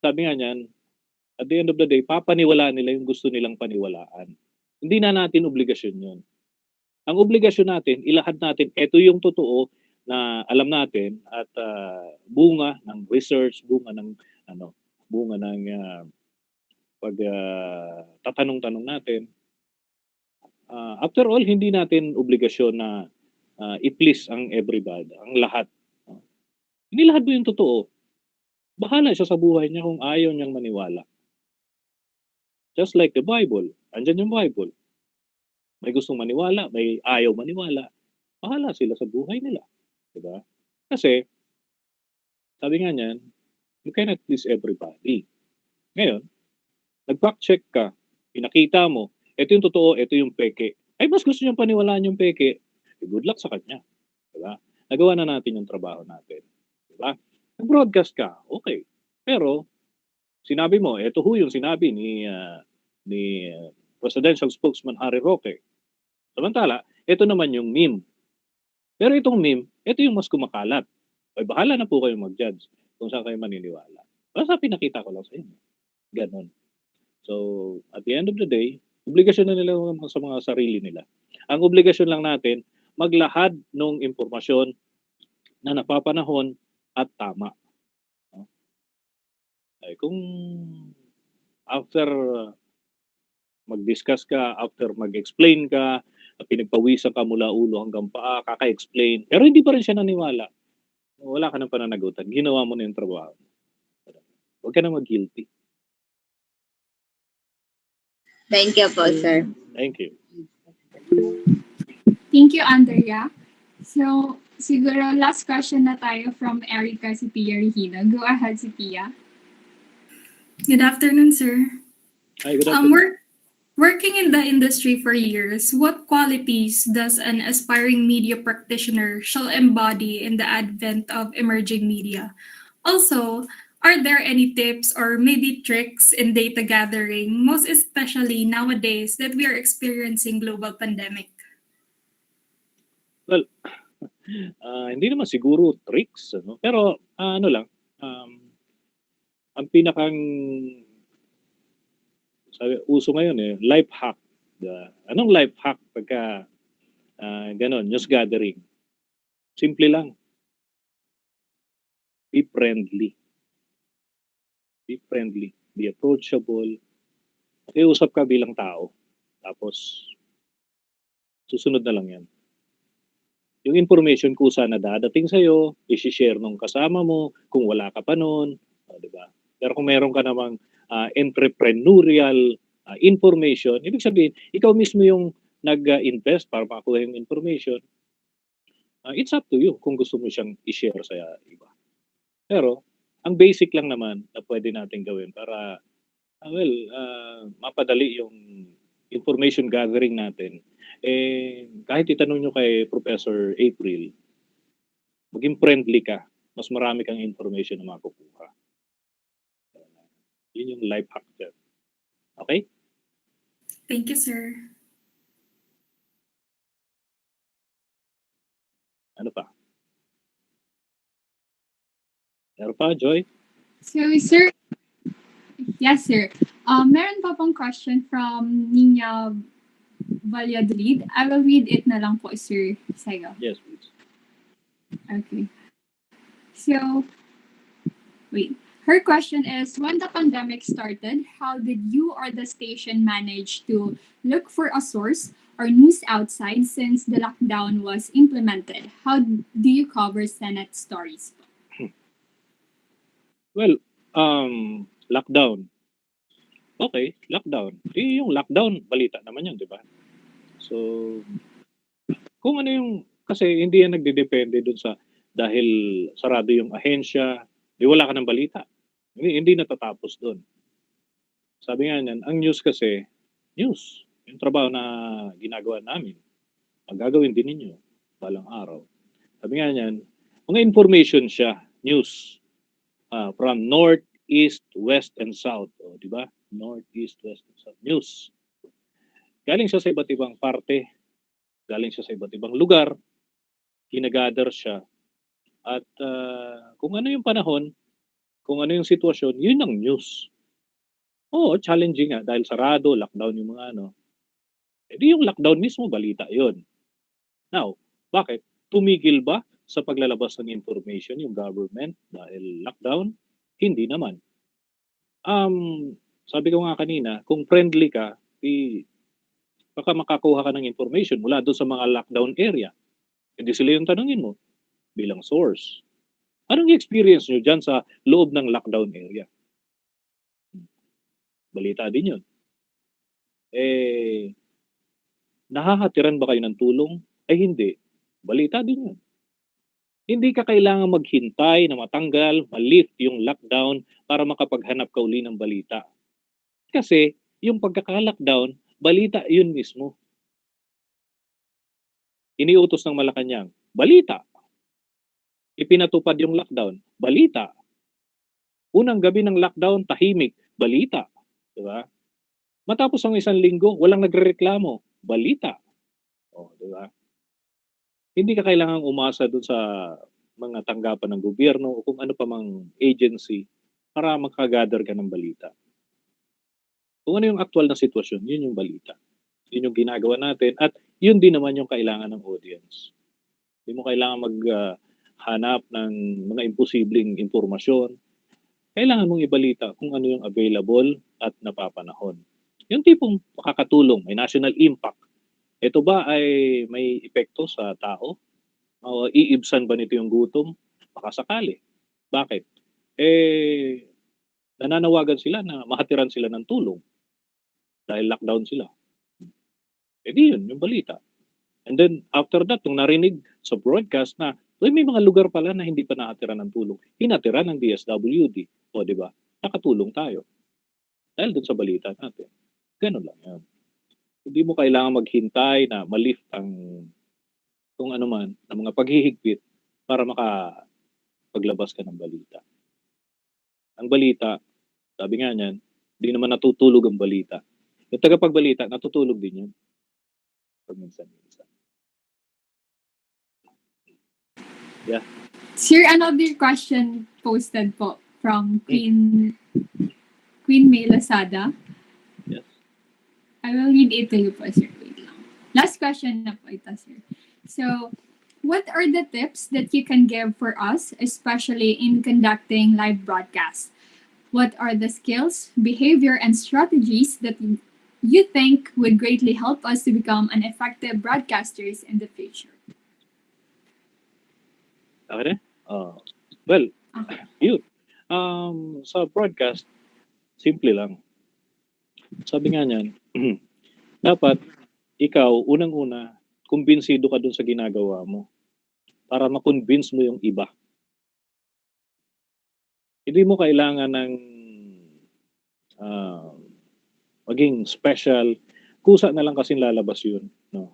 Speaker 1: sabi nga niyan, at the end of the day, papaniwalaan nila yung gusto nilang paniwalaan. Hindi na natin obligasyon yun. Ang obligasyon natin, ilahad natin, ito yung totoo na alam natin at bunga ng research, bunga ng tatanong-tanong natin. After all, hindi natin obligasyon na i-please ang everybody, ang lahat. Inilahad mo yung totoo. Bahala siya sa buhay niya kung ayaw niyang maniwala. Just like the Bible. Andyan yung Bible. May gustong maniwala, may ayaw maniwala. Bahala sila sa buhay nila. Diba? Kasi, sabi nga niyan, you cannot please everybody. Ngayon, nag-fact check ka, pinakita mo, ito yung totoo, ito yung peke. Ay, mas gusto niyang paniwalaan yung peke, good luck sa kanya. Diba? Nagawa na natin yung trabaho natin. Diba? Nag-broadcast ka, okay. Pero, sinabi mo, ito yung sinabi ni Presidential Spokesman Harry Roque. Samantala, ito naman yung meme. Pero itong meme, ito yung mas kumakalat. Ay, bahala na po kayong mag-judge kung saan kayo maniniwala. Basta pinakita ko lang sa inyo. Ganon. So, at the end of the day, obligasyon na nila sa mga sarili nila. Ang obligasyon lang natin, maglahad ng impormasyon na napapanahon at tama. Ay, kung after mag-discuss ka, after mag-explain ka, pinagpawisan ka mula ulo hanggang paa, kaka-explain, pero hindi pa rin siya naniwala. Wala ka ng pananagutan. Ginawa mo na yung trabaho. Huwag ka na mag-guilty.
Speaker 12: Thank you po, sir.
Speaker 1: Thank you.
Speaker 2: Thank you, Andrea. So, siguro last question na tayo from Erica Sophia Regina. Go ahead, Sophia.
Speaker 13: Good afternoon, sir.
Speaker 1: Hi, good afternoon.
Speaker 13: Working in the industry for years, what qualities does an aspiring media practitioner shall embody in the advent of emerging media? Also, are there any tips or maybe tricks in data gathering, most especially nowadays that we are experiencing global pandemic?
Speaker 1: Well, hindi naman siguro tricks, ano? Pero ang pinakang uso ngayon life hack. Anong life hack pagka ganon, news gathering? Simple lang. Be friendly. Be friendly. Be approachable. Pakiusap ka bilang tao. Tapos, susunod na lang yan. Yung information kusa na dadating sa'yo, isi-share nung kasama mo, kung wala ka pa nun. Diba? Pero kung meron ka namang entrepreneurial information, ibig sabihin, ikaw mismo yung nag-invest para makakuha yung information, it's up to you kung gusto mo siyang i-share sa iba. Pero, ang basic lang naman na pwede natin gawin para, mapadali yung information gathering natin, Kahit itanong nyo kay Professor April, maging friendly ka, mas marami kang information na makukuha. Yun yung life hack dyan. Okay?
Speaker 13: Thank you, sir.
Speaker 1: Ano pa? Meron pa, Joy?
Speaker 2: So, sir, yes, sir. Meron pa pong question from Nina Valladolid. I will read it na lang po, Sir Sego.
Speaker 1: Yes, please.
Speaker 2: Okay. So, wait. Her question is, when the pandemic started, how did you or the station manage to look for a source or news outside since the lockdown was implemented? How do you cover Senate stories?
Speaker 1: Well, lockdown. Okay, lockdown. Yung lockdown, balita naman yun, di ba? So, kung ano yung, kasi hindi yan nagdedepende dun sa, dahil sarado yung ahensya, di wala ka ng balita. Hindi natatapos dun. Sabi nga niyan, ang news kasi, news. Yung trabaho na ginagawa namin, ang gagawin din ninyo, balang araw. Sabi nga niyan, mga information siya, news. From north, east, west, and south. O, di ba? North, east, west, and south. News. Galing siya sa iba't ibang parte. Galing siya sa iba't ibang lugar. Hinagather siya. At kung ano yung panahon, kung ano yung sitwasyon, yun ang news. Oo, challenging nga. Dahil sarado, lockdown yung mga ano. Di yung lockdown mismo, balita yun. Now, bakit? Tumigil ba sa paglalabas ng information yung government dahil lockdown? Hindi naman. Sabi ko nga kanina, kung friendly ka, baka makakuha ka ng information mula doon sa mga lockdown area. Hindi sila yung tanungin mo bilang source. Anong experience nyo dyan sa loob ng lockdown area? Balita din yun. Nahahatiran ba kayo ng tulong? Ay hindi. Balita din yun. Hindi ka kailangan maghintay na matanggal, malift yung lockdown para makapaghanap ka uli ng balita. Kasi yung pagkaka-lockdown, balita yun mismo. Iniutos ng Malacanang, balita. Ipinatupad yung lockdown, balita. Unang gabi ng lockdown, tahimik, balita. Diba? Matapos ang 1 linggo, walang nagrereklamo, balita. O, diba? Hindi ka kailangang umasa doon sa mga tanggapan ng gobyerno o kung ano pa mang agency para makagather ka ng balita. Kung ano yung actual na sitwasyon, yun yung balita. Yun yung ginagawa natin at yun din naman yung kailangan ng audience. Hindi mo kailangan maghanap ng mga imposibleng impormasyon. Kailangan mong ibalita kung ano yung available at napapanahon. Yung tipong makakatulong, may national impact. Ito ba ay may epekto sa tao? O iibsan ba nito yung gutom? Baka sakali. Bakit? Nananawagan sila na mahatiran sila ng tulong dahil lockdown sila. Di yun, yung balita. And then, after that, nung narinig sa broadcast na may mga lugar pala na hindi pa nakatira ng tulong. Hinatira ng DSWD. O, di ba? Nakatulong tayo. Dahil dun sa balita natin. Ganun lang yan. Hindi mo kailangan maghintay na malift ang kung ano man, ng mga paghihigpit para makapaglabas ka ng balita. Ang balita, sabi nga niyan, hindi naman natutulog ang balita. Yung tagapagbalita, natutulog din yan. Paminsan-minsan. Yeah.
Speaker 2: Sir, another question posted po from Queen May Lazada.
Speaker 1: Yes.
Speaker 2: I will read it to you po, sir. Wait lang. Last question na po ito, sir. So, what are the tips that you can give for us, especially in conducting live broadcasts? What are the skills, behavior, and strategies that you think would greatly help us to become an effective broadcasters in the future?
Speaker 1: Okay? Well, yun. Sa broadcast, simple lang. Sabi nga niyan, dapat ikaw, unang-una, kumbinsido ka dun sa ginagawa mo para ma-convince mo yung iba. Hindi mo kailangan ng maging special. Kusa na lang kasing lalabas yun. No?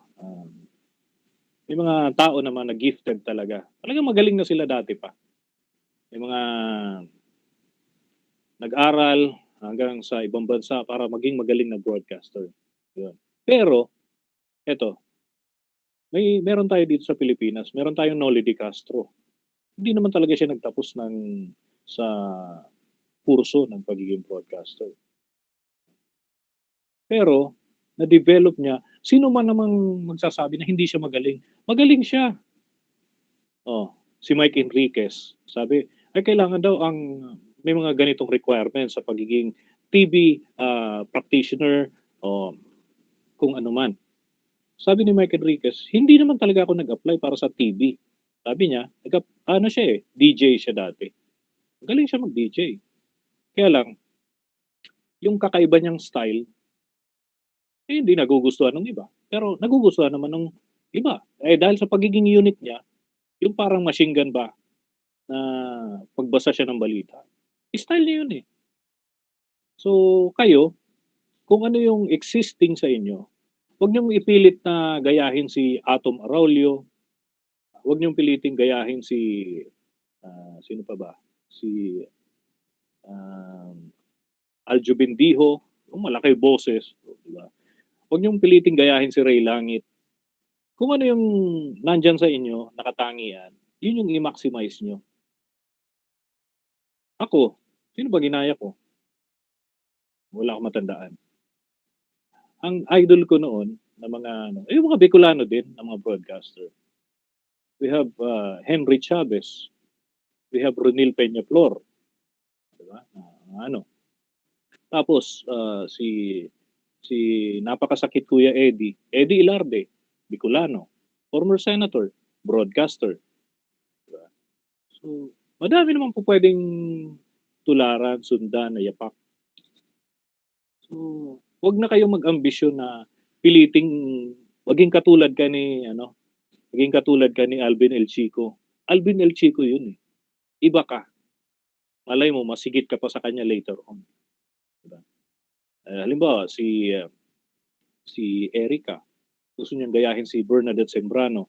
Speaker 1: May mga tao naman na gifted talaga. Talagang magaling na sila dati pa. May mga nag-aral hanggang sa ibang bansa para maging magaling na broadcaster. Yun. Pero, eto, meron tayo dito sa Pilipinas, meron tayong Noli de Castro. Hindi naman talaga siya nagtapos sa kurso ng pagiging broadcaster. Pero, na-develop niya, sino man namang magsasabi na hindi siya magaling? Magaling siya. Si Mike Enriquez, sabi, ay kailangan daw may mga ganitong requirements sa pagiging TV practitioner o kung ano man. Sabi ni Mike Enriquez, hindi naman talaga ako nag-apply para sa TV. Sabi niya, DJ siya dati. Magaling siya mag-DJ. Kaya lang, yung kakaiba niyang style, hindi nagugustuhan ng iba. Pero nagugustuhan naman ng iba. Dahil sa pagiging unique niya, yung parang machine gun ba na pagbasa siya ng balita. Style niya yun eh. So, kayo, kung ano yung existing sa inyo, huwag niyong ipilit na gayahin si Atom Araulio, huwag niyong piliting gayahin si, sino pa ba? Si Aljo Bendijo, malaki boses, diba? Huwag niyong piliting gayahin si Ray Langit. Kung ano yung nandyan sa inyo, nakatangian, yun yung i-maximize nyo. Ako, sino ba ginaya ko? Wala akong matandaan. Ang idol ko noon, na yung mga Bicolano din, na mga broadcaster. We have Henry Chavez. We have Ronil Peñaflor. Diba? Tapos, si napakasakit Kuya Eddie Ilarde, Bicolano, former senator, broadcaster. Diba? So, madami naman po pwedeng tularan, sundan, yapak. So, wag na kayong mag-ambisyon na piliting maging katulad ka ni Alvin 𝐿𝐶𝐿. Alvin 𝐿𝐶𝐿 yun eh. Iba ka. Malay mo, masigit ka pa sa kanya later on. Diba? Halimbawa, si Erica, gusto niyang gayahin si Bernadette Sembrano.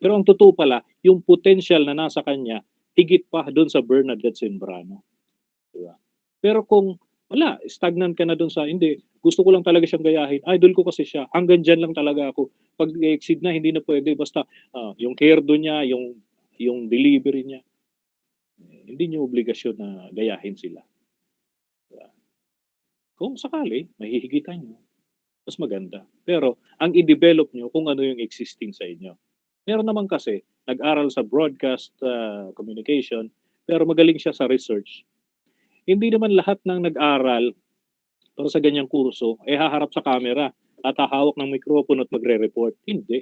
Speaker 1: Pero ang totoo pala, yung potential na nasa kanya, higit pa doon sa Bernadette Sembrano. Diba? Pero kung wala, stagnant ka na doon sa, hindi, gusto ko lang talaga siyang gayahin. Idol ko kasi siya. Hanggang dyan lang talaga ako. Pag exceed na, hindi na pwede. Basta yung care doon niya, yung delivery niya. Hindi niyo obligasyon na gayahin sila. Diba? Kung sakali, mahihigitan niyo. Mas maganda. Pero, ang i-develop niyo kung ano yung existing sa inyo. Meron naman kasi, nag-aral sa broadcast communication, pero magaling siya sa research. Hindi naman lahat ng nag-aral para sa ganyang kurso haharap sa camera at hahawak ng mikropono at magre-report. Hindi.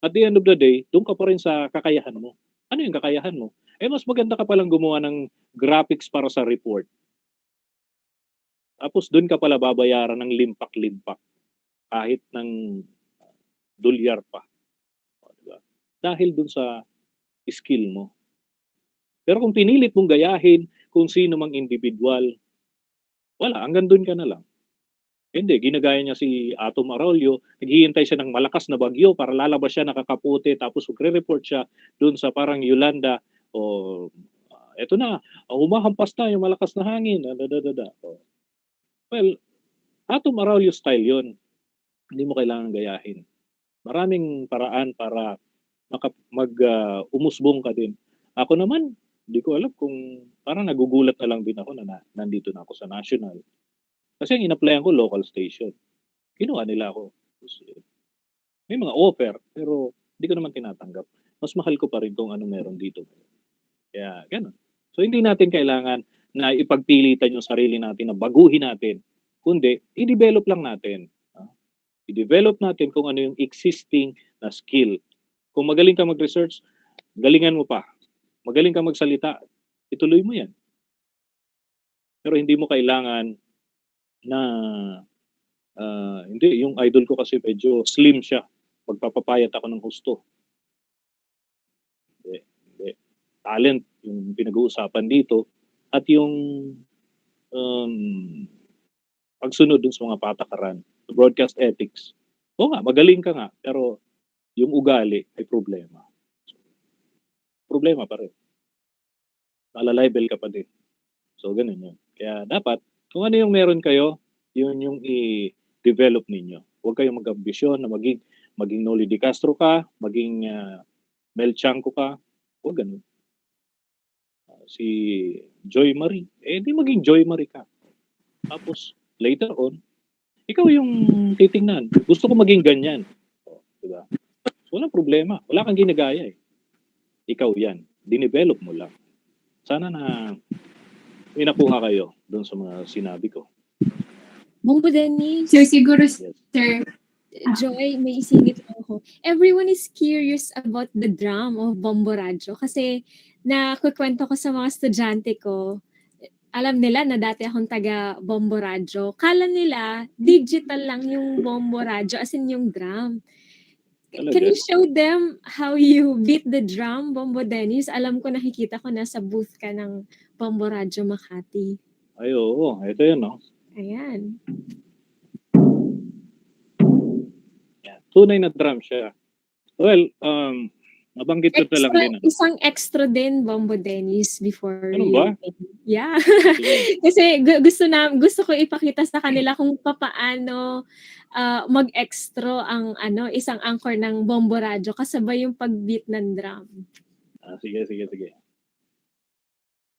Speaker 1: At the end of the day, doon ka pa rin sa kakayahan mo. Ano yung kakayahan mo? Mas maganda ka palang gumawa ng graphics para sa report. Tapos doon ka pala babayaran ng limpak-limpak kahit ng dolyar pa. Diba? Dahil doon sa skill mo. Pero kung pinilit mong gayahin kung sino mang individual, wala, hanggang doon ka na lang. Hindi, ginagaya niya si Atom Araulio, naghihintay siya ng malakas na bagyo para lalabas siya nakakaputi, tapos magre-report siya doon sa parang Yolanda, eto na, humahampas na yung malakas na hangin, Well, Atom Araulio style yon. Hindi mo kailangan gayahin. Maraming paraan para umusbong ka din. Ako naman, hindi ko alam kung parang nagugulat na lang din ako na nandito na ako sa national. Kasi ang in-applyan ko local station. Kinuha nila ako. May mga offer, pero hindi ko naman tinatanggap. Mas mahal ko pa rin kung ano meron dito. Kaya, gano'n. So, hindi natin kailangan na ipagpilitan yung sarili natin na baguhin natin. Kundi, i-develop lang natin. I-develop natin kung ano yung existing na skill. Kung magaling ka mag-research, galingan mo pa. Magaling ka magsalita, ituloy mo yan. Pero hindi mo kailangan na hindi, yung idol ko kasi medyo slim siya. Pagpapapayat ako ng husto. Hindi. Talent yung pinag-uusapan dito at yung pagsunod dun sa mga patakaran, broadcast ethics. Oo nga, magaling ka nga, pero yung ugali ay problema. Problema pa rin. Nalalibel ka pa din. So, ganun yun. Kaya dapat, kung ano yung meron kayo, yun yung i-develop ninyo. Huwag kayong mag-ambisyon na maging Noli de Castro ka, maging Mel Chanco ka. Huwag ganun. Si Joy Marie, di maging Joy Marie ka. Tapos, later on, ikaw yung titingnan. Gusto ko maging ganyan. Diba? So, walang problema. Wala kang ginagaya eh. Ikaw yan. Dinevelop mo lang. Sana na may nakuha kayo doon sa mga sinabi ko.
Speaker 14: Bongo Dennis.
Speaker 2: So siguro, sir,
Speaker 14: Joy, may isingit ako. Everyone is curious about the drum of Bombo Radyo kasi nakukwento ko sa mga estudyante ko, alam nila na dati akong taga Bombo Radyo. Kala nila, digital lang yung Bombo Radyo as in yung drum. Can you show them how you beat the drum, Bombo Dennis? Alam ko, nakikita ko nasa booth ka ng Bombo Radyo Makati.
Speaker 1: Ay, oo. Ito yun, no?
Speaker 14: Ayan.
Speaker 1: Tunay na drum siya. Well, nabanggit ko na lang din.
Speaker 14: Isang extra din, Bombo Dennis, before
Speaker 1: ano ba?
Speaker 14: Yeah. Kasi gusto ko ipakita sa kanila kung papaano mag-extra ang isang anchor ng Bombo Radyo kasabay yung pag-beat ng drum.
Speaker 1: Sige.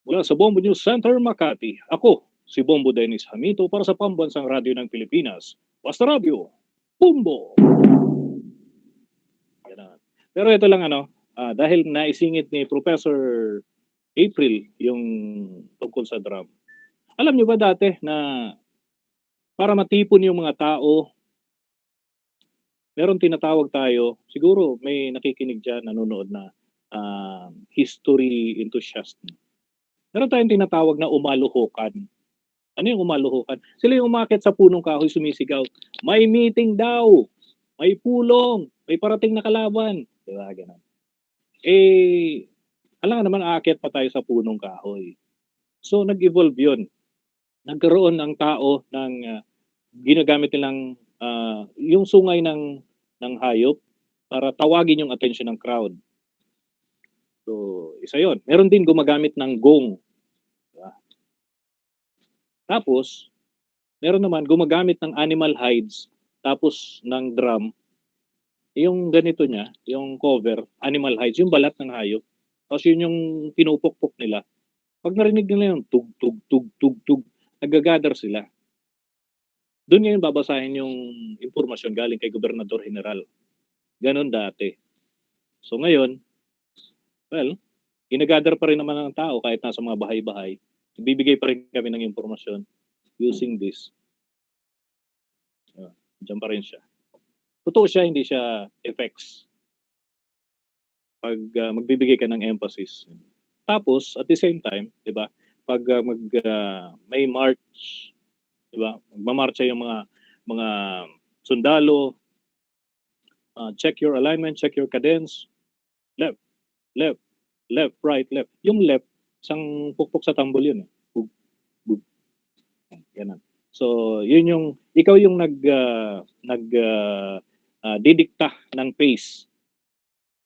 Speaker 1: Mula sa Bombo News Center, Makati, ako, si Bombo Dennis Jamito para sa Pambansang Radyo ng Pilipinas. Basta Radio, Bombo! Pero ito lang dahil naisingit ni Professor April yung tungkol sa drum. Alam niyo ba dati na para matipon yung mga tao, meron tinatawag tayo, siguro may nakikinig dyan, nanonood na history enthusiast. Meron tayong tinatawag na umaluhukan. Ano yung umaluhukan? Sila yung umakit sa punong kahoy, sumisigaw, may meeting daw, may pulong, may parating na kalaban. Diba, ganun. Alam nga naman, aakyat pa tayo sa punong kahoy. So, nag-evolve yun. Nagkaroon ng tao ng ginagamit nilang yung sungay ng hayop para tawagin yung attention ng crowd. So, isa yun. Meron din gumagamit ng gong. Diba? Tapos, meron naman gumagamit ng animal hides tapos ng drum. Yung ganito niya, yung cover, animal hides, yung balat ng hayop. Tapos yun yung pinupukpok nila. Pag narinig nila yung tug, tug, tug, tug, tug, nagagather sila. Doon ngayon babasahin yung impormasyon galing kay Gobernador General. Ganon dati. So ngayon, well, ginagather pa rin naman ng tao kahit nasa mga bahay-bahay. Bibigay pa rin kami ng impormasyon using this. Diyan pa rin siya. Totoo siya, hindi siya effects. Pag magbibigay ka ng emphasis. Tapos, at the same time, di ba, pag may march, di ba, magmamarcha yung mga sundalo, check your alignment, check your cadence, left, left, left, right, left. Yung left, isang pukpok sa tambol yun. Bug, bug. Ganun. So, yun yung, ikaw yung didikta ng pace.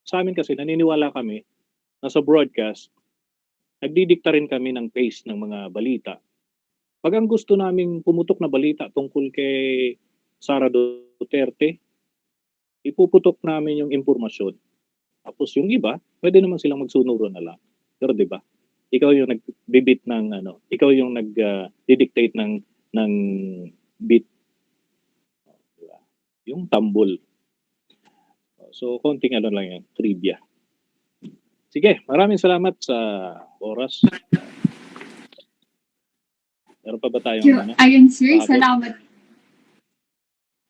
Speaker 1: Sa amin kasi, naniniwala kami na sa broadcast, nagdidikta rin kami ng pace ng mga balita. Pag ang gusto naming pumutok na balita tungkol kay Sara Duterte, ipuputok namin yung impormasyon. Tapos yung iba, pwede naman silang magsunuro na lang. Pero di ba? Ikaw yung nagbibit ng ikaw yung nagdidictate ng beat. Yung tambol. So, konting lang yan, trivia. Sige, maraming salamat sa oras. Meron pa ba tayong
Speaker 2: Ayun, sir, salamat.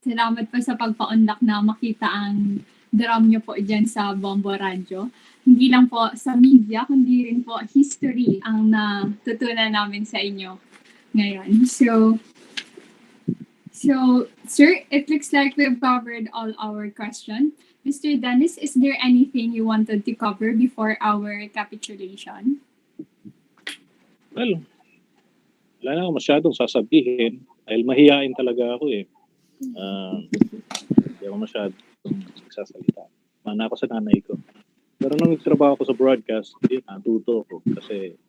Speaker 2: Salamat po sa pagpa-unlock na makita ang drum nyo po dyan sa Bombo Radyo. Hindi lang po sa media, kundi rin po history ang natutunan namin sa inyo ngayon. So, sir, it looks like we've covered all our questions. Mr. Dennis, is there anything you wanted to cover before our capitulation?
Speaker 1: Well, wala na ako masyadong sasabihin dahil mahihain talaga ako eh. Hindi ako masyadong nagsasalita. Mana ako sa nanay ko. Pero nung nagtrabaho ko sa broadcast, yun, natuto ko. Kasi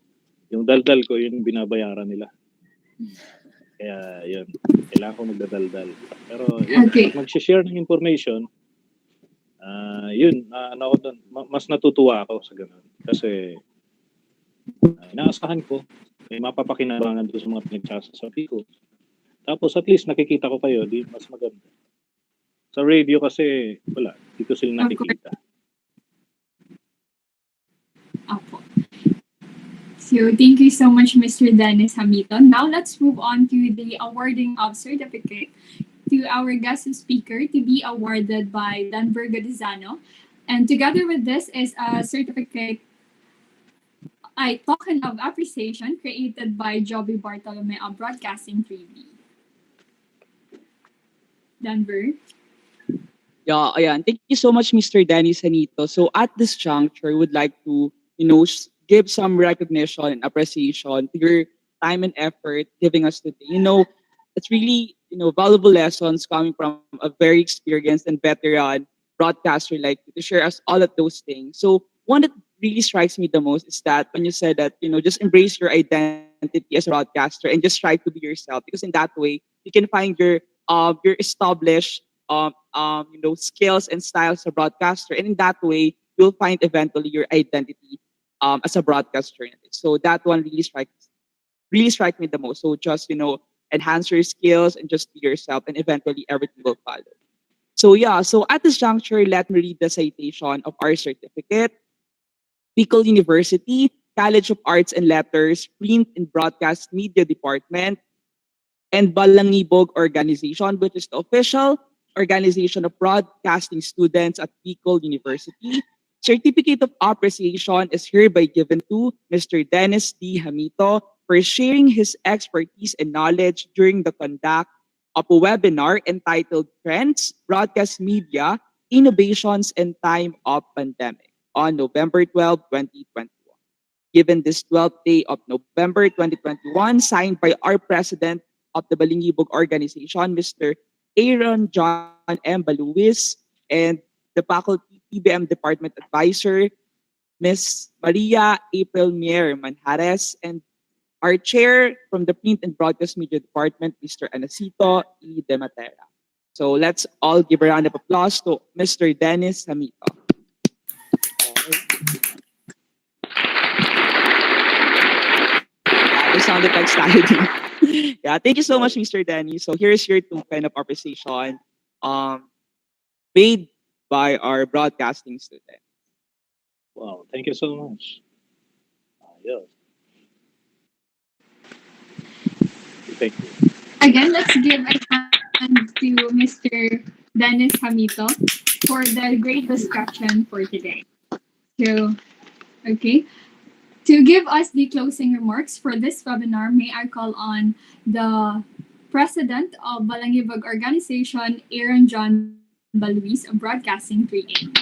Speaker 1: yung daldal ko, yun yung binabayaran nila. Kaya yun, kailangan ko magdadaldal. Pero yun,
Speaker 2: Okay.
Speaker 1: pag mag-share ng information, yun, ano ako doon, mas natutuwa ako sa ganun. Kasi inaasahan ko, may mapapakinabangan doon sa mga pinagsasasabi ko. Tapos at least nakikita ko kayo, di mas maganda. Sa radio kasi, wala, di ko sila nakikita.
Speaker 2: Opo. So thank you so much, Mr. Dennis Jamito. Now let's move on to the awarding of certificate to our guest speaker to be awarded by Denver Godizano. And together with this is a certificate, a token of appreciation created by Joby Bartolome of Broadcasting 3B. Denver.
Speaker 15: Yeah, ayan. Thank you so much, Mr. Dennis Janito. So at this juncture, would like to, give some recognition and appreciation to your time and effort giving us today. It's really, valuable lessons coming from a very experienced and veteran broadcaster like you to share us all of those things. So one that really strikes me the most is that when you said that, just embrace your identity as a broadcaster and just try to be yourself, because in that way you can find your established skills and styles as a broadcaster, and in that way you'll find eventually your identity as a broadcast journalist. So that one really strike me the most. So just enhance your skills and just be yourself, and eventually everything will follow. So yeah, so at this juncture, let me read the citation of our certificate. Bicol University, College of Arts and Letters, Print and Broadcast Media Department, and Balangibog Organization, which is the official organization of broadcasting students at Bicol University. Certificate of appreciation is hereby given to Mr. Dennis D. Jamito for sharing his expertise and knowledge during the conduct of a webinar entitled Trends, Broadcast Media, Innovations in Time of Pandemic on November 12, 2021. Given this 12th day of November 2021, signed by our President of the Balingibog Organization, Mr. Aaron John M. Baluis, and the Faculty PBM Department Advisor, Ms. Maria April Mier Manjares, and our Chair from the Print and Broadcast Media Department, Mr. Anacito E. De Matera. So let's all give a round of applause to Mr. Dennis Jamito. It sounded like sliding. Yeah, thank you so much, Mr. Denny. So here's your token of appreciation paid by our broadcasting student.
Speaker 1: Wow, thank you so much. Yes. Thank you.
Speaker 2: Again, let's give a hand to Mr. Dennis Jamito for the great discussion for today. So, okay. To give us the closing remarks for this webinar, may I call on the President of Balangibog Organization, Aaron John Baluis of Broadcasting 3A.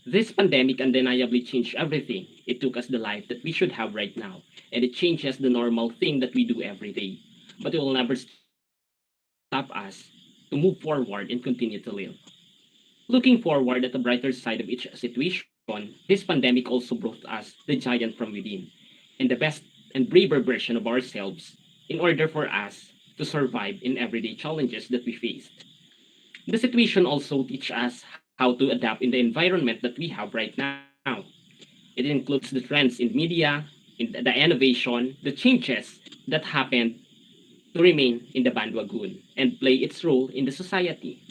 Speaker 16: This pandemic undeniably changed everything. It took us the life that we should have right now, and it changes the normal thing that we do every day. But it will never stop us to move forward and continue to live. Looking forward at the brighter side of each situation, this pandemic also brought us the giant from within and the best and braver version of ourselves in order for us to survive in everyday challenges that we faced. The situation also teaches us how to adapt in the environment that we have right now. It includes the trends in media, in the innovation, the changes that happened to remain in the bandwagon and play its role in the society.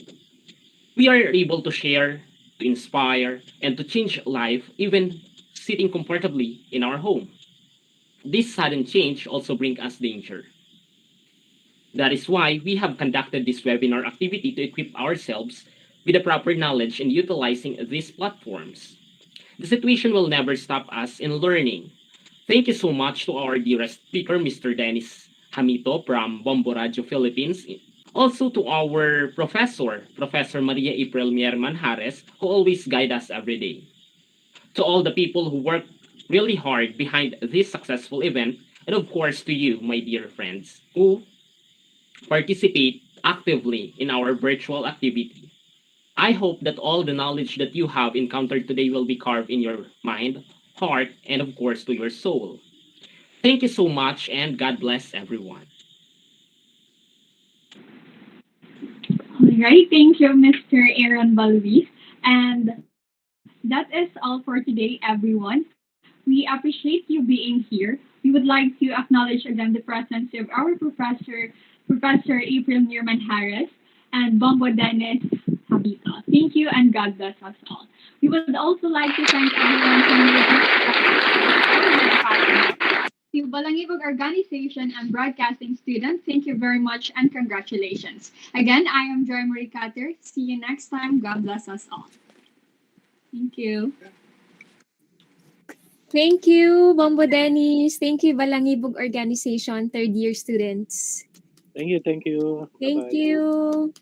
Speaker 16: We are able to share, to inspire, and to change life even sitting comfortably in our home. This sudden change also brings us danger. That is why we have conducted this webinar activity to equip ourselves with the proper knowledge in utilizing these platforms. The situation will never stop us in learning. Thank you so much to our dearest speaker, Mr. Dennis Jamito from Bombo Radio Philippines. Also to our Professor Maria April Mier Manjares, who always guide us every day. To all the people who work really hard behind this successful event, And of course, to you, my dear friends, who participate actively in our virtual activity. I hope that all the knowledge that you have encountered today will be carved in your mind, heart, and of course, to your soul. Thank you so much, and God bless everyone.
Speaker 2: All right, thank you, Mr. Aaron Balvis. And that is all for today, everyone. We appreciate you being here. We would like to acknowledge again the presence of our Professor April Newman Harris, and Bombo Dennis Habita. Thank you, and God bless us all. We would also like to thank everyone to Balangibog Organization and Broadcasting students. Thank you very much and congratulations. Again, I am Joy Marie Carter. See you next time. God bless us all. Thank you.
Speaker 14: Thank you, Bombo Dennis. Thank you, Balangibog Organization, third year students.
Speaker 1: Thank you.
Speaker 14: Thank
Speaker 1: Bye-bye.
Speaker 14: you.